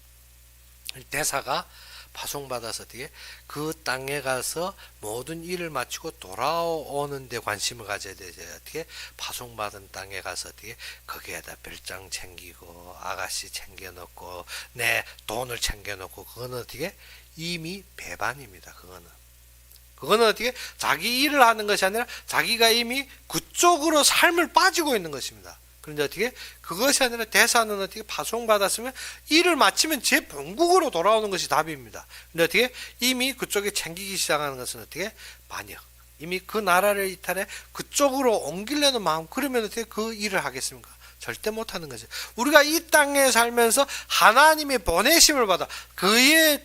대사가 파송받아서 어떻게 그 땅에 가서 모든 일을 마치고 돌아오는 데 관심을 가져야 되죠. 어떻게 파송받은 땅에 가서 어떻게 거기에다 별장 챙기고 아가씨 챙겨 놓고 내 돈을 챙겨 놓고 그거는 어떻게 이미 배반입니다. 그거는 어떻게 자기 일을 하는 것이 아니라 자기가 이미 그쪽으로 삶을 빠지고 있는 것입니다. 그런데 어떻게 그것이 아니라 대사는 어떻게 파송받았으면 일을 마치면 제 본국으로 돌아오는 것이 답입니다. 그런데 어떻게 이미 그쪽에 챙기기 시작하는 것은 어떻게 반역. 이미 그 나라를 이탈해 그쪽으로 옮기려는 마음. 그러면 어떻게 그 일을 하겠습니까? 절대 못하는 거죠. 우리가 이 땅에 살면서 하나님의 보내심을 받아 그의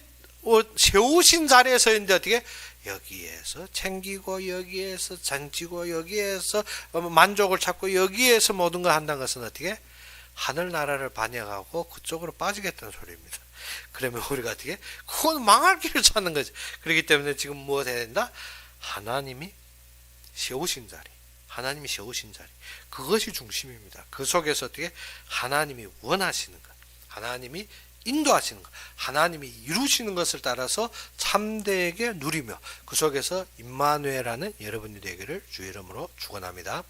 세우신 자리에서 있는데 어떻게 여기에서 챙기고 여기에서 잔치고 여기에서 만족을 찾고 여기에서 모든 걸 한다는 것은 어떻게 하늘나라를 반역하고 그쪽으로 빠지겠다는 소리입니다. 그러면 우리가 어떻게 그건 망할 길을 찾는 거죠. 그렇기 때문에 지금 무엇 해야 된다? 하나님이 세우신 자리, 그것이 중심입니다. 그 속에서 어떻게 하나님이 원하시는 것, 하나님이 인도하시는 것, 하나님이 이루시는 것을 따라서 참되게 누리며 그 속에서 임마누엘하는 여러분이 되기를 주의 이름으로 축원합니다.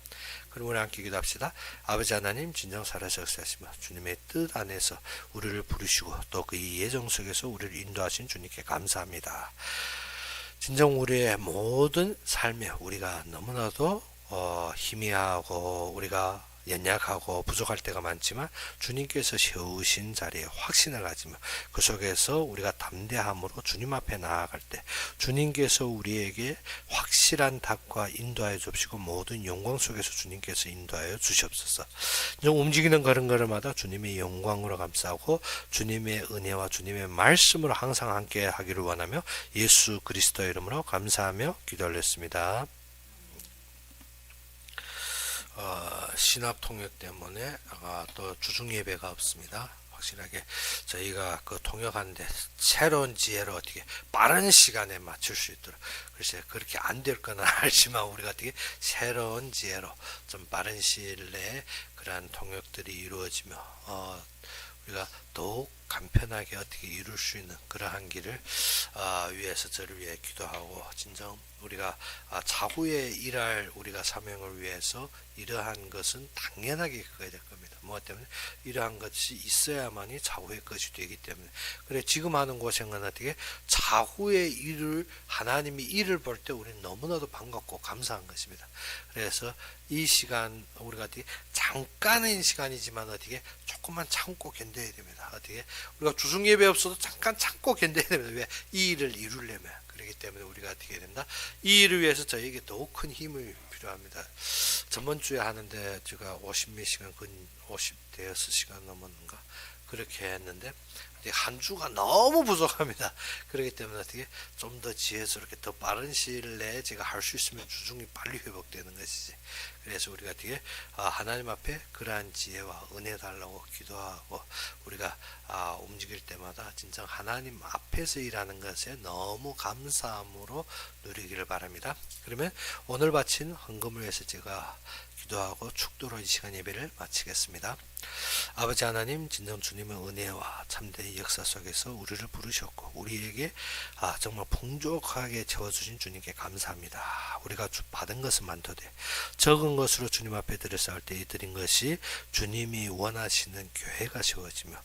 그럼 우리 함께 기도합시다. 아버지 하나님, 진정 살아주시며 주님의 뜻 안에서 우리를 부르시고 또 그 예정 속에서 우리를 인도하신 주님께 감사합니다. 진정 우리의 모든 삶에 우리가 너무나도 희미하고 우리가 연약하고 부족할 때가 많지만 주님께서 세우신 자리에 확신을 가지며 그 속에서 우리가 담대함으로 주님 앞에 나아갈 때 주님께서 우리에게 확실한 답과 인도하여 주시고 모든 영광 속에서 주님께서 인도하여 주시옵소서. 움직이는 걸음걸음마다 주님의 영광으로 감싸고 주님의 은혜와 주님의 말씀으로 항상 함께 하기를 원하며 예수 그리스도의 이름으로 감사하며 기도하였습니다. 신합 통역 때문에 또 주중 예배가 없습니다. 확실하게 저희가 그 통역하는데 새로운 지혜로 어떻게 빠른 시간에 맞출 수 있도록, 글쎄 그렇게 안 될 거는 알지만 우리가 어떻게 새로운 지혜로 좀 빠른 시일 내에 그러한 통역들이 이루어지며 우리가 더욱 간편하게 어떻게 이룰 수 있는 그러한 길을 위해서 저를 위해 기도하고 진정 우리가 차후에 일할 우리가 사명을 위해서 이러한 것은 당연하게 그거야 될 겁니다. 무엇 때문에? 이러한 것이 있어야만이 차후의 것이 되기 때문에. 그래 지금 하는 고생은 어떻게 차후의 일을 하나님이 일을 볼 때 우리는 너무나도 반갑고 감사한 것입니다. 그래서 이 시간 우리가 어떻게 잠깐의 시간이지만 어떻게 조금만 참고 견뎌야 됩니다. 어떻게 우리가 주중 예배 없어도 잠깐 참고 견뎌야 됩니다. 왜? 이 일을 이루려면. 그렇기 때문에 우리가 어떻게 해야 된다? 이 일을 위해서 저에게 더욱 큰 힘을 필요합니다. 저번 주에 하는데 제가 50몇 시간, 근 50대여섯 넘었는가 그렇게 했는데 한 주가 너무 부족합니다. 그렇기 때문에 어떻게 좀 더 지혜스럽게 더 빠른 시일 내에 제가 할 수 있으면 주중이 빨리 회복되는 것이지. 그래서 우리가 어떻게 하나님 앞에 그러한 지혜와 은혜 달라고 기도하고 우리가 움직일 때마다 진정 하나님 앞에서 일하는 것에 너무 감사함으로 누리기를 바랍니다. 그러면 오늘 바친 헌금을 위해서 제가 기도하고 축도로 이 시간 예배를 마치겠습니다. 아버지 하나님, 진정 주님의 은혜와 참된 역사 속에서 우리를 부르셨고 우리에게 정말 풍족하게 채워주신 주님께 감사합니다. 우리가 받은 것은 많도되 적은 것으로 주님 앞에 들여 쌓을 때 이 드린 것이 주님이 원하시는 교회가 세워지며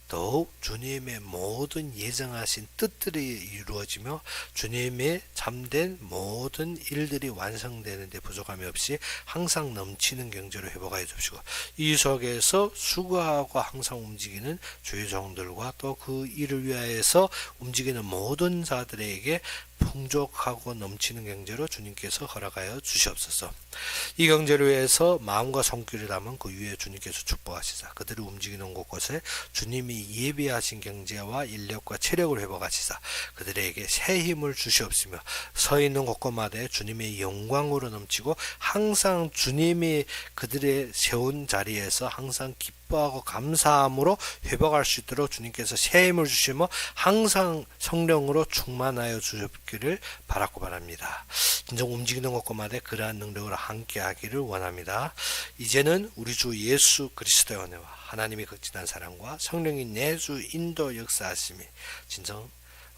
더욱 주님의 모든 예정하신 뜻들이 이루어지며 주님의 참된 모든 일들이 완성되는 데 부족함이 없이 항상 넘치는 경제로 회복하여 주시고, 이 속에서 수고하고 항상 움직이는 주의 종들과 또 그 일을 위하여서 움직이는 모든 자들에게 풍족하고 넘치는 경제로 주님께서 허락하여 주시옵소서. 이 경제를 위해서 마음과 손길을 담은 그 위에 주님께서 축복하시사 그들이 움직이는 곳곳에 주님이 예비하신 경제와 인력과 체력을 회복하시사 그들에게 새 힘을 주시옵시며, 서 있는 곳곳마다 주님의 영광으로 넘치고 항상 주님이 그들의 세운 자리에서 항상 기뻐하고 감사함으로 회복할 수 있도록 주님께서 새 힘을 주시며 항상 성령으로 충만하여 주시기를 바라고 바랍니다. 진정 움직이는 곳곳마다 그러한 능력으로 함께 하기를 원합니다. 이제는 우리 주 예수 그리스도의 은혜와 하나님의 극진한 사랑과 성령의 내주 인도 역사하심이 진정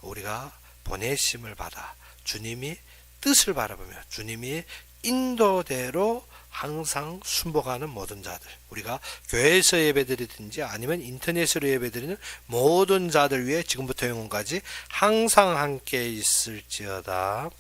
우리가 보내심을 받아 주님이 뜻을 바라보며 주님이 인도대로 항상 순복하는 모든 자들, 우리가 교회에서 예배드리든지 아니면 인터넷으로 예배드리는 모든 자들 위해 지금부터 영원까지 항상 함께 있을지어다.